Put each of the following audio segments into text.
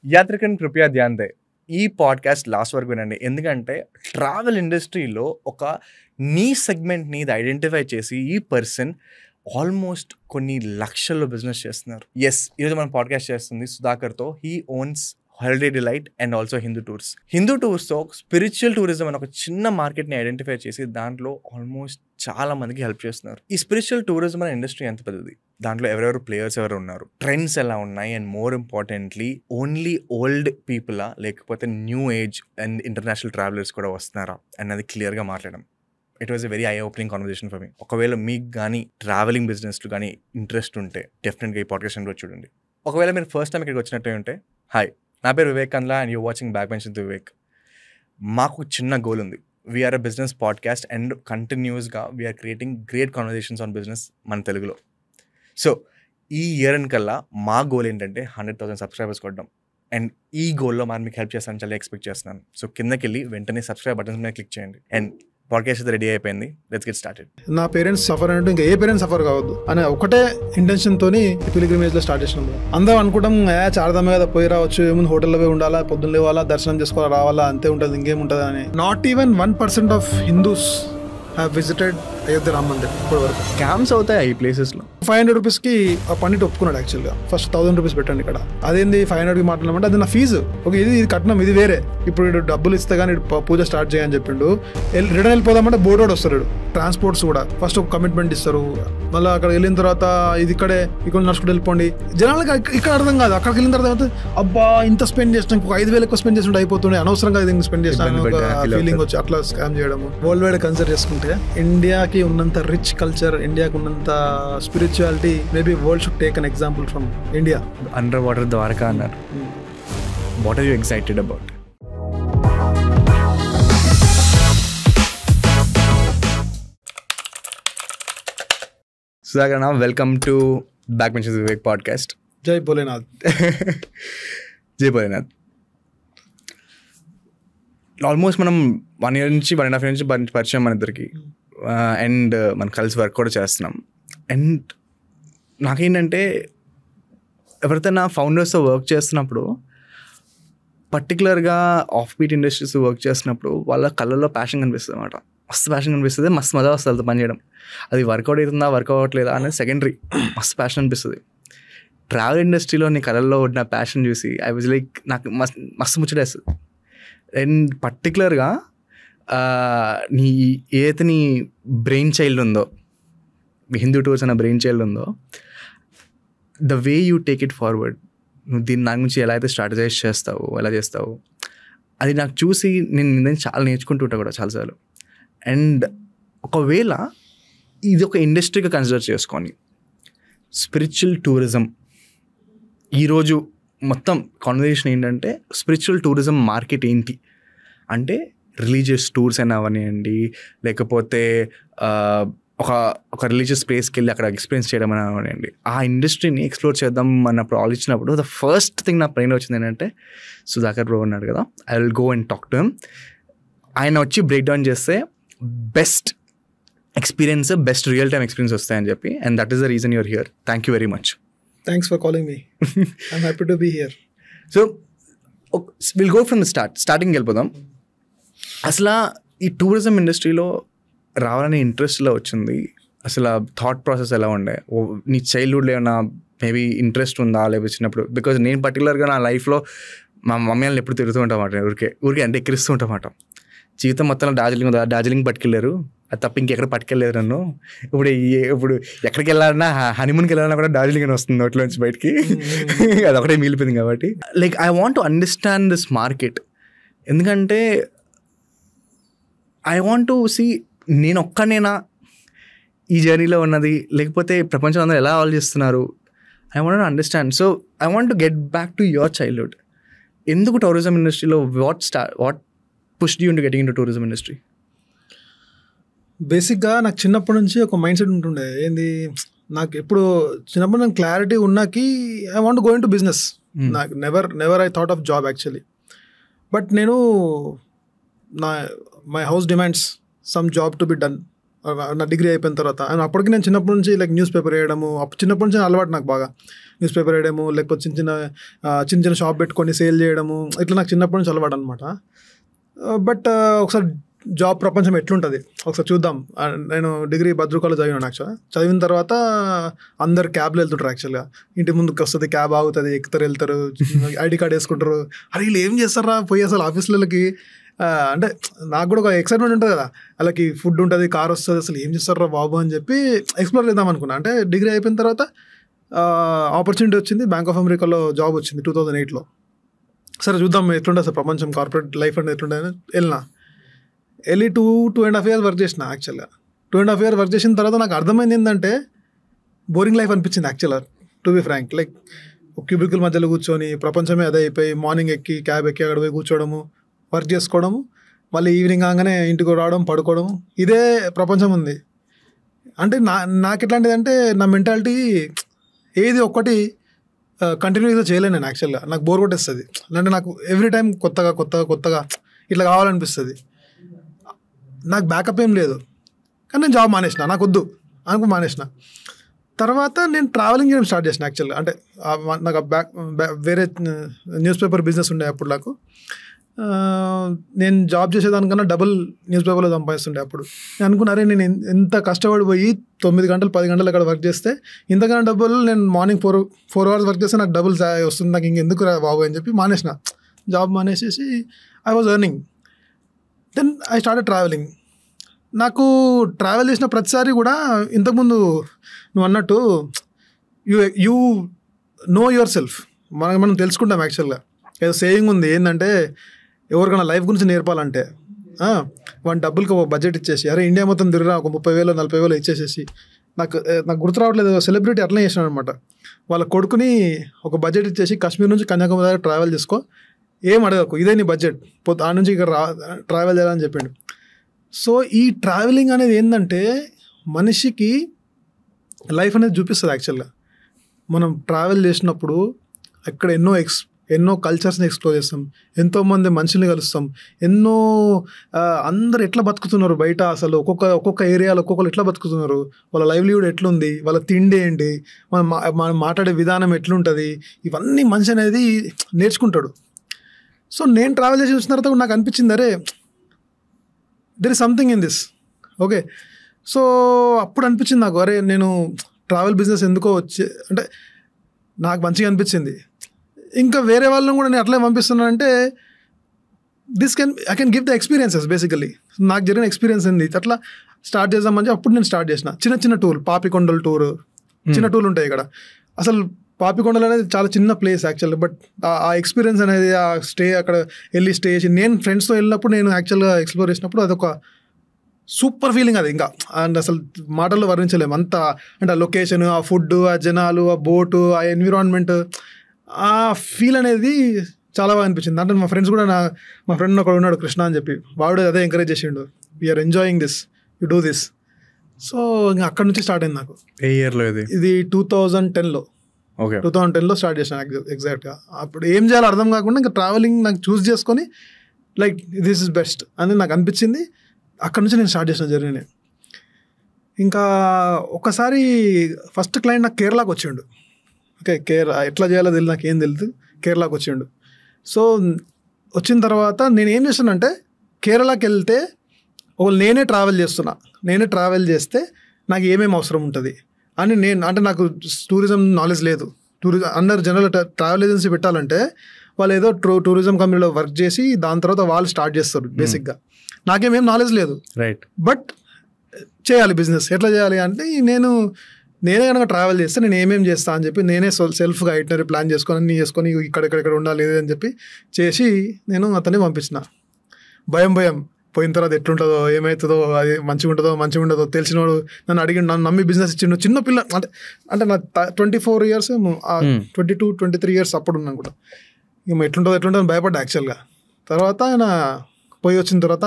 యాత్రికన్ కృపయా Dhyan they. ఈ podcast last వరకు వినండి, ఎందుకంటే ట్రావెల్ ఇండస్ట్రీలో ఒక నీ సెగ్మెంట్ని ఇది ఐడెంటిఫై చేసి ఈ పర్సన్ ఆల్మోస్ట్ కొన్ని లక్షల్లో బిజినెస్ చేస్తున్నారు. ఎస్, ఈరోజు మనం పాడ్కాస్ట్ చేస్తుంది సుధాకర్తో. He owns holiday delight and also Hindu tours. Hindu టూర్స్తో స్పిరిచువల్ టూరిజం అని ఒక చిన్న మార్కెట్ని ఐడెంటిఫై చేసి దాంట్లో ఆల్మోస్ట్ చాలా మందికి హెల్ప్ చేస్తున్నారు. ఈ స్పిరిచువల్ టూరిజం అనే ఇండస్ట్రీ ఎంత పెద్దది, దాంట్లో ఎవరెవరు ప్లేయర్స్ ఎవరు ఉన్నారు, ట్రెండ్స్ ఎలా ఉన్నాయి, and more importantly only old పీపులా లేకపోతే new age and international travellers కూడా వస్తున్నారా అన్నది క్లియర్గా మాట్లాడడం. It was a very eye opening conversation for me. ఒకవేళ మీకు కానీ ట్రావెలింగ్ బిజినెస్లో కానీ ఇంట్రెస్ట్ ఉంటే డెఫినెట్గా ఈ పాడ్కాస్ట్ కూడా చూడండి. ఒకవేళ మీరు ఫస్ట్ టైం ఇక్కడికి వచ్చినట్టు ఉంటే, హాయ్, నా పేరు Vivek Kandla and you watching back bench with Vivek. మాకు చిన్న గోల్ ఉంది. We're a business podcast and కంటిన్యూస్గా we're creating great conversations on business మన తెలుగులో. సో ఈ ఇయర్ ఎండ్ కల్లా మా గోల్ ఏంటంటే 100,000 సబ్స్క్రైబర్స్ కొట్టడం. అండ్ ఈ గోల్లో మనం మీకు హెల్ప్ చేస్తాను చాలా ఎక్స్పెక్ట్ చేస్తున్నాను. సో కిందకి వెళ్ళి వెంటనే సబ్స్క్రైబ్ బటన్స్ మీద క్లిక్ చేయండి. అండ్ పాడ్కాస్ట్ అయితే రెడీ అయిపోయింది, లెట్స్ గెట్ స్టార్టెడ్. నా పేరెంట్స్ సఫర్ అంటే ఇంకా ఏ పేరెంట్స్ సఫర్ కావద్దు అనే ఒకటే ఇంటెన్షన్ తోని పిలిగ్రిమేజ్ లో స్టార్ట్ చేసినాం. అందరం అనుకుంటాం చారదమ్మ కదా పోయి రావచ్చు, ఏముంది హోటల్లో పోయి ఉండాలా, పొద్దున్న లేవాలా, దర్శనం చేసుకోవాలా, రావాలా, అంతే ఉంటుంది, ఇంకేముంటుంది అని. Not even 1% of Hindus have visited Ayodhya Rama Mandir ఇప్పటి వరకు. స్కామ్స్ అవుతాయి ఈ ప్లేసెస్లో. 500 రూపీస్కి ఆ పండిట్ ఒప్పుకున్నాడు. యాక్చువల్గా ఫస్ట్ 1000 రూపీస్ పెట్టండి ఇక్కడ. అదేంది 500కి మాట్లాడమంటే అది నా ఫీజు, ఓకే, ఇది కట్నం, ఇది వేరే. ఇప్పుడు డబ్బులు ఇస్తే కానీ పూజ స్టార్ట్ చేయని చెప్పిండు. రిటర్న్ వెళ్ళిపోదామంటే బోర్డు వాడు వస్తాడు. ట్రాన్స్పోర్ట్స్ కూడా ఫస్ట్ ఒక కమిట్మెంట్ ఇస్తారు, మళ్ళీ అక్కడ వెళ్ళిన తర్వాత ఇది ఇక్కడ నడుచుకుంటూ వెళ్ళిపోండి. జనాలకి ఇక్కడ అర్థం కాదు. అక్కడికి వెళ్ళిన తర్వాత అబ్బా ఇంత స్పెండ్ చేసినా ఇంకొక 5,000 ఎక్కువ స్పెండ్ చేస్తుంటే అయిపోతుండే, అనవసరంగా ఇది స్పెండ్ చేసినా ఫీలింగ్ వచ్చి అట్లా స్కామ్ చేయడం. వరల్డ్ వైడ్ కన్సిడర్ చేసుకుంటే ఇండియాకి ఉన్నంత రిచ్ కల్చర్, ఇండియాకి ఉన్నంత spirituality, maybe world should take an example from India. Under water Dwarka అన్నారు. What are you excited about? Sudhakar, welcome to back bench with Vivek podcast. Jai Bholenath. జై భోలేనాథ్. ఆల్మోస్ట్ మనం 1 year నుంచి 1.5 years నుంచి పరిచయం మన ఇద్దరికి. అండ్ మనం కలిసి వర్క్ కూడా చేస్తున్నాం. అండ్ నాకేంటంటే ఎవరితోనా ఫౌండర్స్తో వర్క్ చేస్తున్నప్పుడు, పర్టికులర్గా ఆఫ్ బీట్ ఇండస్ట్రీస్ వర్క్ చేస్తున్నప్పుడు వాళ్ళ కళ్ళల్లో ప్యాషన్ కనిపిస్తుంది అన్నమాట. మస్తు ప్యాషన్ కనిపిస్తుంది, మస్తు మజా వస్తుంది వాళ్ళతో పని చేయడం. అది వర్కౌట్ అవుతుందా వర్కౌట్ అవ్వట్లేదా అనేది సెకండరీ. మస్తు ప్యాషన్ అనిపిస్తుంది. ట్రావెల్ ఇండస్ట్రీలో నీ కళల్లో ఉన్న ప్యాషన్ చూసి ఐ వాజ్ లైక్, నాకు మస్తు ముచ్చటేస్తుంది. అండ్ పర్టికులర్గా నీ ఏదైతే నీ బ్రెయిన్ చైల్డ్ ఉందో, హిందూ టూర్స్ అన్న బ్రెయిన్ చైల్డ్ ఉందో, the way you take it forward, నువ్వు దీని నా గురించి ఎలా అయితే స్ట్రాటజైజ్ చేస్తావు, ఎలా చేస్తావు, అది నాకు చూసి నేను చాలా నేర్చుకుంటూ ఉంటాను కూడా చాలాసార్లు. అండ్ ఒకవేళ ఇది ఒక ఇండస్ట్రీగా కన్సిడర్ చేసుకొని స్పిరిచువల్ టూరిజం, ఈరోజు మొత్తం కాన్వర్సేషన్ ఏంటంటే స్పిరిచువల్ టూరిజం మార్కెట్ ఏంటి అంటే, రిలీజియస్ టూర్స్ అయినా అవనివ్వండి, లేకపోతే ఒక రిలీజియస్ ప్లేస్కి వెళ్ళి అక్కడ ఎక్స్పీరియన్స్ చేయడం అని అవనివ్వండి, ఆ ఇండస్ట్రీని ఎక్స్ప్లోర్ చేద్దాం అన్నప్పుడు ఆలోచించినప్పుడు ద ఫస్ట్ థింగ్ నా బ్రెయిన్లో వచ్చింది ఏంటంటే, సుధాకర్ బ్రో ఉన్నాడు కదా, I will go and talk to him. ఆయన వచ్చి బ్రేక్ డౌన్ చేస్తే best experience, best real time experience వస్తాయని చెప్పి. And that is the reason you're here. Thank you very much. Thanks for calling me. I'm happy to be here. So, we'll go from the starting వెళ్ళిపోదాం. అసలు ఈ tourism ఇండస్ట్రీలో రావాలనే ఇంట్రెస్ట్లో వచ్చింది, అసలు thought process ఎలా ఉండే? నీ చైల్డ్హుడ్లో ఏమైనా మేబీ ఇంట్రెస్ట్ ఉందా లేకపోతే చిన్నప్పుడు? బికాజ్ నేను పర్టికులర్గా నా లైఫ్లో మా మమ్మీ వాళ్ళని ఎప్పుడు తిరుగుతూ ఉంటామాట, ఊరికే అంటే ఎక్కిరిస్తూ ఉంటామాట. జీవితం మొత్తం డార్జిలింగ్ పట్టుకెళ్ళారు, అది తప్ప ఇంకెక్కడ పట్టుకెళ్ళలేదు నన్ను. ఇప్పుడు ఎక్కడికి వెళ్ళాలన్నా, హనీమూన్కి వెళ్ళాలన్నా కూడా డార్జిలింగ్ అని వస్తుంది నోట్లో నుంచి బయటికి. అదొకటే మిగిలిపోయింది కాబట్టి. Like I want to understand this market. ఎందుకంటే ఐ వాంట్ టు సీ నేను ఒక్కనేనా ఈ జర్నీలో ఉన్నది, లేకపోతే ప్రపంచం అందరూ ఎలా ఆలోచిస్తున్నారు. I want to understand. So I want to get back to your childhood. ఎందుకు టూరిజం ఇండస్ట్రీలో what pushed you into getting into tourism industry? బేసిక్గా నాకు చిన్నప్పటి నుంచి ఒక మైండ్ సెట్ ఉంటుండే. ఏంది, నాకు ఎప్పుడు చిన్నప్పుడు నాకు క్లారిటీ ఉన్నాకి I want go in to business. నాకు never I thought of job actually. But నేను my house demands some job to be done నా డిగ్రీ అయిపోయిన తర్వాత. అండ్ అప్పటికి నేను చిన్నప్పటి నుంచి లైక్ న్యూస్ పేపర్ వేయడము, చిన్నప్పటి నుంచి అలవాటు నాకు బాగా న్యూస్ పేపర్ వేయడము, లేకపోతే చిన్న చిన్న షాప్ పెట్టుకొని సేల్ చేయడము, ఇట్లా నాకు చిన్నప్పటి నుంచి అలవాటు అనమాట. బట్ ఒకసారి జాబ్ ప్రపంచం ఎట్లుంటుంది ఒకసారి చూద్దాం. నేను డిగ్రీ భద్రకాలో చదివాను యాక్చువల్గా. చదివిన తర్వాత అందరు క్యాబ్లో వెళ్తుంటారు యాక్చువల్గా. ఇంటి ముందుకు వస్తుంది, క్యాబ్ ఆగుతుంది, ఎక్కుతారు వెళ్తారు, ఐడి కార్డ్ వేసుకుంటారు. అరే వీళ్ళు ఏం చేస్తారా పోయి అసలు ఆఫీసులకి, అంటే నాకు కూడా ఒక ఎక్సైట్మెంట్ ఉంటుంది కదా, వాళ్ళకి ఫుడ్ ఉంటుంది, కార్ వస్తుంది, అసలు ఏం చేస్తారా బాబు అని చెప్పి ఎక్స్ప్లోర్ చేద్దాం అనుకున్నా. అంటే డిగ్రీ అయిపోయిన తర్వాత ఆపర్చునిటీ వచ్చింది, బ్యాంక్ ఆఫ్ అమెరికాలో జాబ్ వచ్చింది 2008లో. సరే చూద్దాం ఎట్లుంటుంది అసలు ప్రపంచం, కార్పొరేట్ లైఫ్ అంటే ఎట్లుంటుంది వెళ్ళి 2.5 years వర్క్ చేసిన. యాక్చువల్గా 2.5 years వర్క్ చేసిన తర్వాత నాకు అర్థమైంది ఏంటంటే బోరింగ్ లైఫ్ అనిపించింది యాక్చువల్గా, to be frank. Like cubicle మధ్యలో కూర్చొని ప్రపంచమే అదే అయిపోయి, మార్నింగ్ ఎక్కి క్యాబ్ ఎక్కి అక్కడ పోయి కూర్చోవడము, వర్క్ చేసుకోవడము, మళ్ళీ ఈవినింగ్ కాగానే ఇంటికి రావడం, పడుకోవడము, ఇదే ప్రపంచం ఉంది. అంటే నాకు ఎట్లాంటిది అంటే నా మెంటాలిటీ ఏది ఒక్కటి కంటిన్యూస్గా చేయలేను నేను యాక్చువల్గా. నాకు బోర్ కొట్టేస్తుంది. అంటే నాకు ఎవ్రీ టైం కొత్తగా ఇట్లా కావాలనిపిస్తుంది. నాకు బ్యాకప్ ఏం లేదు, కానీ నేను జాబ్ మానేసిన, నాకు వద్దు అనుకు మానేసిన. తర్వాత నేను ట్రావెలింగ్ చేయడం స్టార్ట్ చేసిన యాక్చువల్గా. అంటే నాకు వేరే న్యూస్ పేపర్ బిజినెస్ ఉండే అప్పుడు నాకు. నేను జాబ్ చేసేదానికన్నా డబుల్ న్యూస్ పేపర్లో సంపాదిస్తుండే అప్పుడు. నేను అనుకున్నారే నేను ఎంత కష్టపడిపోయి 9 గంటలు 10 గంటలు అక్కడ వర్క్ చేస్తే ఇంతకన్నా డబ్బులు నేను మార్నింగ్ 4 hours వర్క్ చేస్తే నాకు డబుల్ వస్తుంది, నాకు ఇంకెందుకు రా బాబు అని చెప్పి మానేసిన. జాబ్ మానేసేసి I was earning. Then I started travelling. నాకు ట్రావెల్ చేసిన ప్రతిసారి కూడా ఇంతకుముందు నువ్వు అన్నట్టు యూ నో యువర్ సెల్ఫ్, మనం తెలుసుకుంటాం యాక్చువల్గా. ఏదో సేయింగ్ ఉంది ఏంటంటే, ఎవరికైనా లైఫ్ గురించి నేర్పాలంటే వాడి డబ్బులకి ఒక బడ్జెట్ ఇచ్చేసి, అరే ఇండియా మొత్తం తిరిగినా ఒక 30,000 40,000 ఇచ్చేసేసి, నాకు గుర్తు రావట్లేదు, సెలబ్రిటీ అట్లా చేసినాడు అనమాట. వాళ్ళ కొడుకుని ఒక బడ్జెట్ ఇచ్చేసి కాశ్మీర్ నుంచి కన్యాకుమారి దాకా ట్రావెల్ చేసుకో, ఏం అడగకు, ఇదే నీ బడ్జెట్, ఆ నుంచి ఇక్కడ ట్రావెల్ చేయాలని చెప్పిండు. సో ఈ ట్రావెలింగ్ అనేది ఏంటంటే మనిషికి లైఫ్ అనేది చూపిస్తుంది యాక్చువల్గా. మనం ట్రావెల్ చేసినప్పుడు అక్కడ ఎన్నో కల్చర్స్ని ఎక్స్ప్లోర్ చేస్తాం, ఎంతోమంది మనుషుల్ని కలుస్తాం, అందరు ఎట్లా బతుకుతున్నారు బయట, అసలు ఒక్కొక్క ఏరియాలో ఒక్కొక్కరు ఎట్లా బతుకుతున్నారు, వాళ్ళ లైవ్లీహుడ్ ఎట్లుంది, వాళ్ళ తిండి ఏంటి, మనం మాట్లాడే విధానం ఎట్లుంటుంది, ఇవన్నీ మనిషి అనేది నేర్చుకుంటాడు. సో నేను ట్రావెల్ చేసి వచ్చిన తర్వాత నాకు అనిపించింది, అరే there is something in this. Okay, so అప్పుడు అనిపించింది నాకు, అరే నేను ట్రావెల్ బిజినెస్ ఎందుకో అంటే నాకు మంచిగా అనిపించింది. ఇంకా వేరే వాళ్ళని కూడా నేను అట్లే పంపిస్తున్నానంటే I can give the experiences. Basically నాకు జరిగిన ఎక్స్పీరియన్స్ ఏంది, అట్లా స్టార్ట్ చేద్దామని అప్పుడు నేను స్టార్ట్ చేసిన చిన్న టూర్, పాపికొండల టూర్, చిన్న టూర్లు ఉంటాయి ఇక్కడ. అసలు పాపికొండలు అనేది చాలా చిన్న ప్లేస్ యాక్చువల్గా, బట్ ఆ ఎక్స్పీరియన్స్ అనేది, ఆ అక్కడ వెళ్ళి స్టే చేసి నేను ఫ్రెండ్స్తో వెళ్ళినప్పుడు, నేను యాక్చువల్గా ఎక్స్ప్లోర్ చేసినప్పుడు అదొక సూపర్ ఫీలింగ్ అది. ఇంకా అండ్ అసలు మాటల్లో వర్ణించలేము అంత. అంటే ఆ లొకేషన్, ఆ ఫుడ్, ఆ జనాలు, ఆ బోటు, ఆ ఎన్విరాన్మెంట్, ఆ ఫీల్ అనేది చాలా బాగా అనిపించింది. అంటే మా ఫ్రెండ్స్ కూడా మా ఫ్రెండ్ ఒకడు ఉన్నాడు కృష్ణ అని చెప్పి, వాడు అదే ఎంకరేజ్ చేసిండు, we're enjoying this, you do this. So ఇంకా అక్కడ నుంచి స్టార్ట్ అయింది నాకు. ఏ ఇయర్లో ఇది 2010లో. 2010లో స్టార్ట్ చేశాను ఎగ్జాక్ట్గా. అప్పుడు ఏం చేయాలో అర్థం కాకుండా ఇంకా ట్రావెలింగ్ నాకు చూస్ చేసుకొని లైక్ దిస్ ఇస్ బెస్ట్ అని నాకు అనిపించింది. అక్కడ నుంచి నేను స్టార్ట్ చేసిన జర్నీని. ఇంకా ఒకసారి ఫస్ట్ క్లయింట్ నాకు కేరళకు వచ్చిండు. ఓకే, కేరళ ఎట్లా చేయాలో తెలియదు, నాకు ఏం తెలియదు, కేరళకు వచ్చిండు. సో వచ్చిన తర్వాత నేను ఏం చేస్తానంటే, కేరళకి వెళ్తే నేనే ట్రావెల్ చేస్తే నాకు ఏమేమి అవసరం ఉంటుంది అని అంటే నాకు టూరిజం నాలెడ్జ్ లేదు. అందరు జనరల్ ట్రావెల్ ఏజెన్సీ పెట్టాలంటే వాళ్ళు ఏదో టూరిజం కంపెనీలో వర్క్ చేసి దాని తర్వాత వాళ్ళు స్టార్ట్ చేస్తారు బేసిక్గా. నాకేమేం నాలెడ్జ్ లేదు, రైట్, బట్ చేయాలి బిజినెస్. ఎట్లా చేయాలి అంటే నేనే కనుక ట్రావెల్ చేస్తే నేను ఏమేమి చేస్తా అని చెప్పి నేనే సెల్ఫ్గా ఐటనరీ ప్లాన్ చేసుకొని ఇక్కడ ఉండాలి అని చెప్పి చేసి నేను అతన్ని పంపించిన. భయం పోయిన తర్వాత ఎట్లుంటుందో, ఏమవుతుందో, అది మంచిగా ఉండదో తెలిసినోడు నన్ను అడిగి నన్ను నమ్మి బిజినెస్ ఇచ్చిండు. చిన్న పిల్ల అంటే నా 24 years 22-23 years అప్పుడు ఉన్నాను కూడా. ఇక ఎట్లుంటుందో భయపడ్డా యాక్చువల్గా. తర్వాత ఆయన పోయి వచ్చిన తర్వాత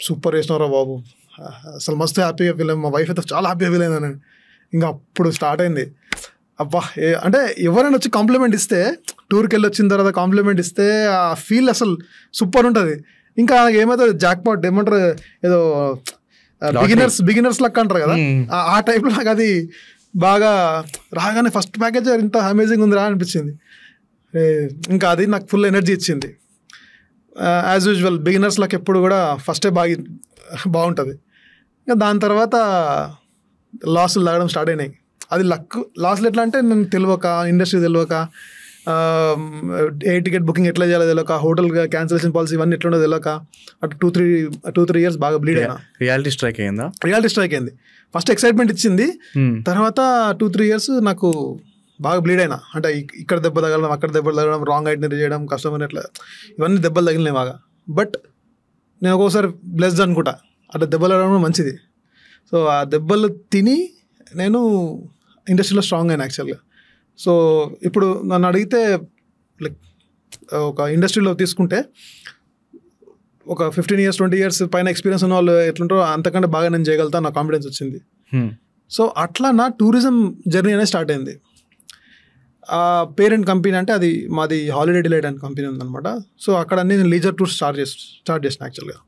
సూపర్ చేసినారా బాబు, అసలు మస్తు హ్యాపీగా ఫీల్ అయ్యాను. మా వైఫ్ అయితే చాలా హ్యాపీగా ఫీల్ అయింది. ఇంకా అప్పుడు స్టార్ట్ అయింది. అబ్బా, అంటే ఎవరైనా వచ్చి కాంప్లిమెంట్ ఇస్తే, టూర్కి వెళ్ళి వచ్చిన తర్వాత కాంప్లిమెంట్ ఇస్తే ఆ ఫీల్ అసలు సూపర్ ఉంటుంది. ఇంకా ఏమవుతుంది, జాక్పాట్ ఏమంటారు, ఏదో బిగినర్స్ లెక్క అంటారు కదా, ఆ టైప్లో నాకు అది బాగా రాగానే ఫస్ట్ ప్యాకేజ్ ఇంత అమేజింగ్ ఉంది రా అనిపించింది. ఇంకా అది నాకు ఫుల్ ఎనర్జీ ఇచ్చింది. యాజ్ యూజువల్ బిగినర్స్లకు ఎప్పుడు కూడా ఫస్టే బాగుంటుంది. ఇంకా దాని తర్వాత లాసులు తాగడం స్టార్ట్ అయినాయి. అది లాస్లు ఎట్లా అంటే నేను తెలియక, ఇండస్ట్రీ తెలియక, ఏ టికెట్ బుకింగ్ ఎట్లా చేయాలో తెలియక, హోటల్ క్యాన్సిలేషన్ పాలసీ ఇవన్నీ ఎట్లుండో తెలియక అటు 2-3 years బాగా బ్లీడ్ అయినా. రియాలిటీ స్ట్రైక్ అయింది. ఫస్ట్ ఎక్సైట్మెంట్ ఇచ్చింది, తర్వాత 2-3 years నాకు బాగా బ్లీడ్ అయినా. అంటే ఇక్కడ దెబ్బ తగలడం, అక్కడ దెబ్బలు తగలడం, రాంగ్ ఐడెంటిటీ చేయడం, కస్టమర్ ఎట్లా, ఇవన్నీ దెబ్బలు తగిలినాయి బాగా. బట్ నేను ఒక్కోసారి బ్లెస్డ్ అనుకుంటా, అట్లా దెబ్బలు తగలడం మంచిది. సో ఆ దెబ్బలు తిని నేను ఇండస్ట్రీలో స్ట్రాంగ్ అయినా యాక్చువల్గా. సో ఇప్పుడు నన్ను అడిగితే లైక్ ఒక ఇండస్ట్రీలో తీసుకుంటే ఒక 15 years 20 years పైన ఎక్స్పీరియన్స్ ఉన్న వాళ్ళు ఎట్లుంటారో అంతకంటే బాగా నేను చేయగలుగుతా, నాకు కాన్ఫిడెన్స్ వచ్చింది. సో అట్లా నా టూరిజం జర్నీ అనేది స్టార్ట్ అయింది. ఆ పేరెంట్ కంపెనీ అంటే అది మాది హాలిడే డిలైట్ అండ్ కంపెనీ ఉందన్నమాట. సో అక్కడ నేను లీజర్ టూర్స్ స్టార్ట్ చేసిన యాక్చువల్గా.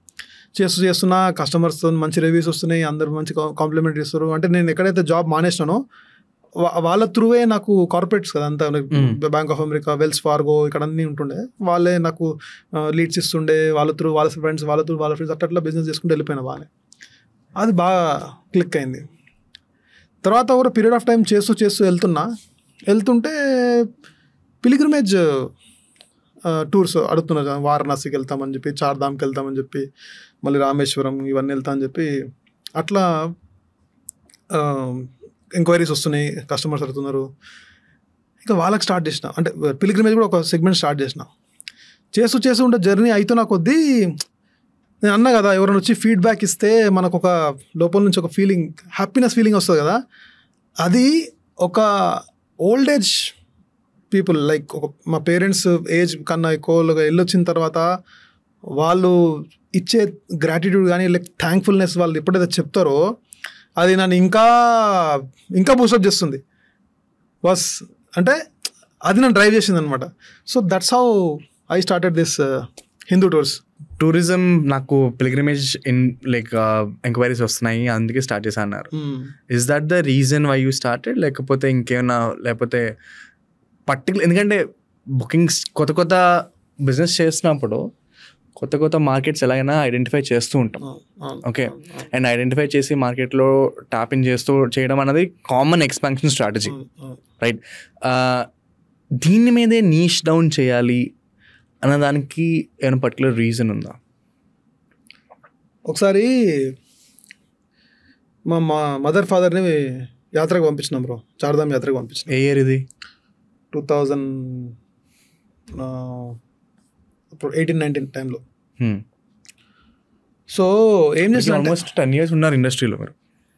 చేస్తున్నా కస్టమర్స్తో మంచి రివ్యూస్ వస్తున్నాయి, అందరూ మంచి కాంప్లిమెంట్ ఇస్తారు. అంటే నేను ఎక్కడైతే జాబ్ మానేసినానో వాళ్ళ త్రూవే నాకు కార్పొరేట్స్ కదా అంతా, bank of America, Wells Fargo, ఇక్కడ అన్నీ ఉంటుండే, వాళ్ళే నాకు లీడ్స్ ఇస్తుండే. వాళ్ళ త్రూ వాళ్ళ ఫ్రెండ్స్, వాళ్ళ ఫ్రెండ్స్ అట్లా బిజినెస్ చేసుకుంటూ వెళ్ళిపోయినా బాగానే. అది బాగా క్లిక్ అయింది. తర్వాత ఒక పీరియడ్ ఆఫ్ టైం చేస్తూ వెళ్తుంటే పిలిగ్రిమేజ్ టూర్స్ అడుగుతున్నారు. వారణాసికి వెళ్తామని చెప్పి, చార్ధామ్కి వెళ్తామని చెప్పి, మళ్ళీ రామేశ్వరం ఇవన్నీ వెళ్తామని చెప్పి అట్లా ఎంక్వైరీస్ వస్తున్నాయి, కస్టమర్స్ అడుగుతున్నారు. ఇంకా వాళ్ళకి స్టార్ట్ చేసిన, అంటే పిలిగ్రిమేజ్ కూడా ఒక సెగ్మెంట్ స్టార్ట్ చేస్తూ ఉంటే జర్నీ అవుతున్న కొద్దీ నేను అన్నా కదా, ఎవరైనా వచ్చి ఫీడ్బ్యాక్ ఇస్తే మనకు ఒక లోపల నుంచి ఒక ఫీలింగ్, హ్యాపీనెస్ ఫీలింగ్ వస్తుంది కదా. అది ఒక ఓల్డ్ ఏజ్ పీపుల్ లైక్ మా పేరెంట్స్ ఏజ్ కన్నా ఎక్కువగా వెళ్ళొచ్చిన తర్వాత వాళ్ళు ఇచ్చే గ్రాటిట్యూడ్ కానీ లైక్ థ్యాంక్ఫుల్నెస్ వాళ్ళు ఎప్పుడైతే చెప్తారో అది నన్ను ఇంకా బూస్టప్ చేస్తుంది. అంటే అది నన్ను డ్రైవ్ చేసింది అనమాట. So that's how I started this Hindu tourism. నాకు పిల్గ్రిమేజ్ లైక్ ఎంక్వైరీస్ వస్తున్నాయి, అందుకే స్టార్ట్ చేశా అన్నారు. Is that the reason why you started, లేకపోతే ఇంకేమన్నా, లేకపోతే పర్టికులర్? ఎందుకంటే బుకింగ్స్ కొత్త బిజినెస్ చేసినప్పుడు కొత్త మార్కెట్స్ ఎలాగైనా ఐడెంటిఫై చేస్తూ ఉంటాం. ఓకే, అండ్ ఐడెంటిఫై చేసి మార్కెట్లో ట్యాప్ ఇన్ చేయడం అనేది కామన్ ఎక్స్పాన్షన్ స్ట్రాటజీ, రైట్? దీని మీదే నీష్ డౌన్ చేయాలి అన్నదానికి ఏమైనా పర్టికులర్ రీజన్ ఉందా? ఒకసారి మా మదర్ ఫాదర్ని యాత్రకు పంపించినాం బ్రో, చార్ధామ్ యాత్రకు పంపించినాం. ఏ ఇయర్ ఇది? 2018-19 టైంలో. సో ఏం చేసిన, ఆల్మోస్ట్ 10 years ఉన్నారు ఇండస్ట్రీలో. మీరు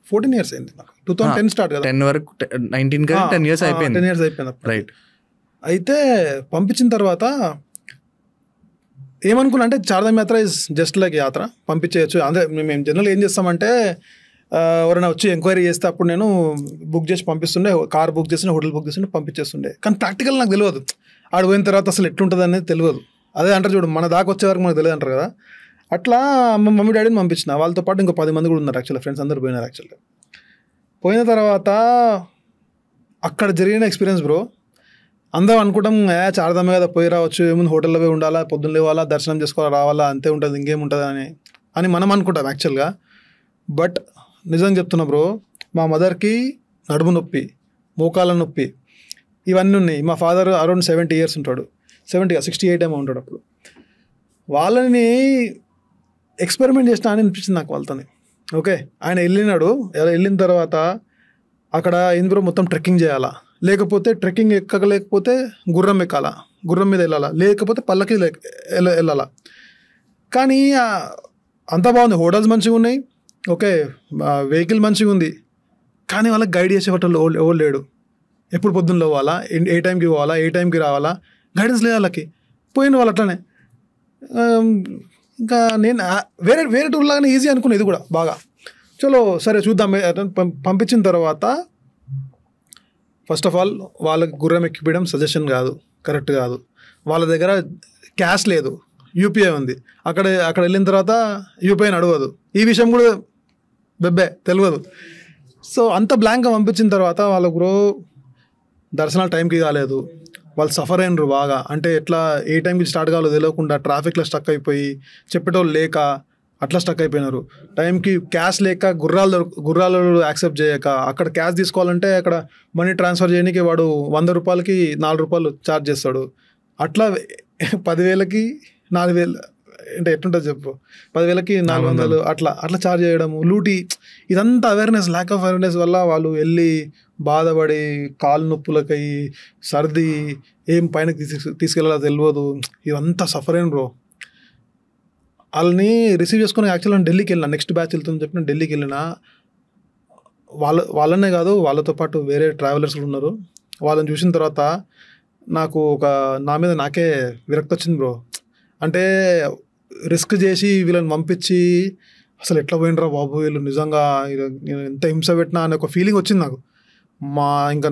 14 years అయింది నాకు. 2010 స్టార్ట్ కదా, 10 వరకు 19 కదా, 10 years అయిపోయింది. 10 years అయిపోయింది, రైట్. అయితే పంపించిన తర్వాత ఏమనుకున్నా అంటే చార్ధామ్ యాత్ర ఇస్ జస్ట్ లైక్ యాత్ర, పంపించేయచ్చు. అంటే మేము జనరల్ ఏం చేస్తామంటే ఎవరైనా వచ్చి ఎంక్వైరీ చేస్తే అప్పుడు నేను బుక్ చేసి పంపిస్తుండే, కార్ బుక్ చేస్తుండే, హోటల్ బుక్ చేస్తుండే, పంపించేస్తుండే. కానీ ప్రాక్టికల్ నాకు తెలియదు, ఆడ పోయిన తర్వాత అసలు ఎట్లుంటుంది అనేది తెలియదు. అదే అంటారు చూడు, మన దాకా వచ్చే వరకు మనకు తెలియదు అంటారు కదా. అట్లా మా మమ్మీ డాడీని పంపించిన, వాళ్ళతో పాటు ఇంకో 10 మంది కూడా ఉన్నారు యాక్చువల్గా, ఫ్రెండ్స్ అందరూ పోయినారు. యాక్చువల్గా పోయిన తర్వాత అక్కడ జరిగిన ఎక్స్పీరియన్స్ బ్రో, అందరం అనుకుంటాం చార్ధామే కదా, పోయి రావచ్చు, ఏముంది హోటల్లో పోయి ఉండాలా, పొద్దున్న లేవాలా, దర్శనం చేసుకోవాలా, రావాలా, అంతే ఉంటుంది, ఇంకేముంటుంది అని మనం అనుకుంటాం యాక్చువల్గా. బట్ నిజంగా చెప్తున్నా బ్రో, మా మదర్కి నడుము నొప్పి, మోకాల నొప్పి ఇవన్నీ ఉన్నాయి. మా ఫాదర్ అరౌండ్ 70 years ఉంటాడు, 68 ఏమో ఉంటాడు అప్పుడు. వాళ్ళని ఎక్స్పెరిమెంట్ చేసిన అని అనిపించింది నాకు వాళ్ళతోని. ఓకే, ఆయన వెళ్ళిన తర్వాత అక్కడ ఇందులో మొత్తం ట్రెక్కింగ్ చేయాలా, లేకపోతే ట్రెక్కింగ్ ఎక్కలేకపోతే గుర్రం ఎక్కాలా, గుర్రం మీద వెళ్ళాలా, లేకపోతే పల్లకి వెళ్ళాలా. కానీ అంతా బాగుంది, హోటల్స్ మంచిగా ఉన్నాయి, ఓకే, వెహికల్ మంచిగా ఉంది. కానీ వాళ్ళకి గైడ్ చేసేవాళ్ళు ఎవరు లేడు. ఎప్పుడు పొద్దున్న పోవాలా, ఏ టైంకి పోవాలా, ఏ టైంకి రావాలా, గైడెన్స్ లేదు వాళ్ళకి. పోయిన వాళ్ళు అట్లనే. ఇంకా నేను వేరే టూర్ లాగానే ఈజీ అనుకున్నా ఇది కూడా బాగా. చలో సరే చూద్దాం. పంపించిన తర్వాత ఫస్ట్ ఆఫ్ ఆల్ వాళ్ళకి గుర్రం ఎక్కిపోయడం సజెషన్ కాదు, కరెక్ట్ కాదు. వాళ్ళ దగ్గర క్యాష్ లేదు, యూపీఐ ఉంది. అక్కడ వెళ్ళిన తర్వాత యూపీఐని అడగదు. ఈ విషయం కూడా బెబ్బే తెలియదు. సో అంత బ్లాంక్గా పంపించిన తర్వాత వాళ్ళ బ్రో దర్శనాలు టైంకి కాలేదు, వాళ్ళు సఫర్ అయినరు బాగా. అంటే ఎట్లా ఏ టైంకి స్టార్ట్ కావాలో తెలియకుండా ట్రాఫిక్లో స్టక్ అయిపోయి చెప్పేటోళ్ళు లేక అట్లా స్టక్ అయిపోయినారు. టైంకి క్యాష్ లేక గుర్రాలు యాక్సెప్ట్ చేయక, అక్కడ క్యాష్ తీసుకోవాలంటే అక్కడ మనీ ట్రాన్స్ఫర్ చేయడానికి వాడు 100 రూపాయలకి 4 రూపాయలు ఛార్జ్ చేస్తాడు. అట్లా 10,000కి 4,000 అంటే ఎట్లుంటుంది చెప్పు, 10,000కి 400 అట్లా ఛార్జ్ చేయడము, లూటీ. ఇదంతా అవేర్నెస్, ల్యాక్ ఆఫ్ అవేర్నెస్ వల్ల వాళ్ళు వెళ్ళి బాధపడి కాలు నొప్పులకై సర్ది ఏం పైనకి తీసుకెళ్ళాలో తెలియదు. ఇవంతా సఫర్ అయిన బ్రో. వాళ్ళని రిసీవ్ చేసుకుని యాక్చువల్గా ఢిల్లీకి వెళ్ళిన, నెక్స్ట్ బ్యాచ్ వెళ్తుందని చెప్పిన ఢిల్లీకి వెళ్ళిన. వాళ్ళనే కాదు, వాళ్ళతో పాటు వేరే ట్రావెలర్స్ ఉన్నారు. వాళ్ళని చూసిన తర్వాత నాకు నా మీద నాకే విరక్తి వచ్చింది బ్రో. అంటే రిస్క్ చేసి వీళ్ళని పంపించి అసలు ఎట్లా పోయినరా బాబు వీళ్ళు, నిజంగా ఎంత హింస పెట్టినా అనే ఒక ఫీలింగ్ వచ్చింది నాకు. ఇంకా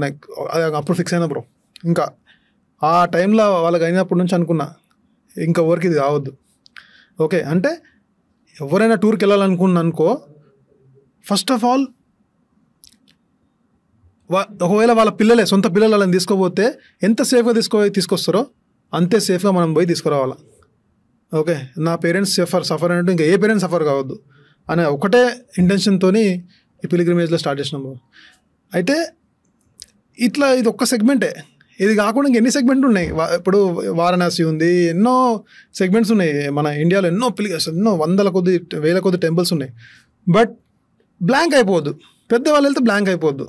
అప్పుడు ఫిక్స్ అయినా బ్రో. ఇంకా ఆ టైంలో వాళ్ళకి అయినప్పటి నుంచి అనుకున్నా ఇంకా ఎవరికి ఇది కావద్దు. ఓకే అంటే ఎవరైనా టూర్కి వెళ్ళాలనుకో, ఫస్ట్ ఆఫ్ ఆల్ ఒకవేళ వాళ్ళ పిల్లలే, సొంత పిల్లలు వాళ్ళని తీసుకోపోతే ఎంత సేఫ్గా తీసుకొస్తారో అంతే సేఫ్గా మనం పోయి తీసుకురావాలా. ఓకే, నా పేరెంట్స్ సఫర్ అంటే ఇంకా ఏ పేరెంట్స్ సఫర్ కావద్దు అనే ఒకటే ఇంటెన్షన్తో ఈ పిలిగ్రిమేజ్లో స్టార్ట్ చేసినాము. అయితే ఇట్లా ఇది ఒక్క సెగ్మెంటే, ఇది కాకుండా ఇంకెన్ని సెగ్మెంట్ ఉన్నాయి. ఇప్పుడు వారణాసి ఉంది, ఎన్నో సెగ్మెంట్స్ ఉన్నాయి. మన ఇండియాలో ఎన్నో వందల కొద్ది వేల కొద్ది టెంపుల్స్ ఉన్నాయి. బట్ బ్లాంక్ అయిపోవద్దు, పెద్దవాళ్ళు వెళ్తే బ్లాంక్ అయిపోవద్దు.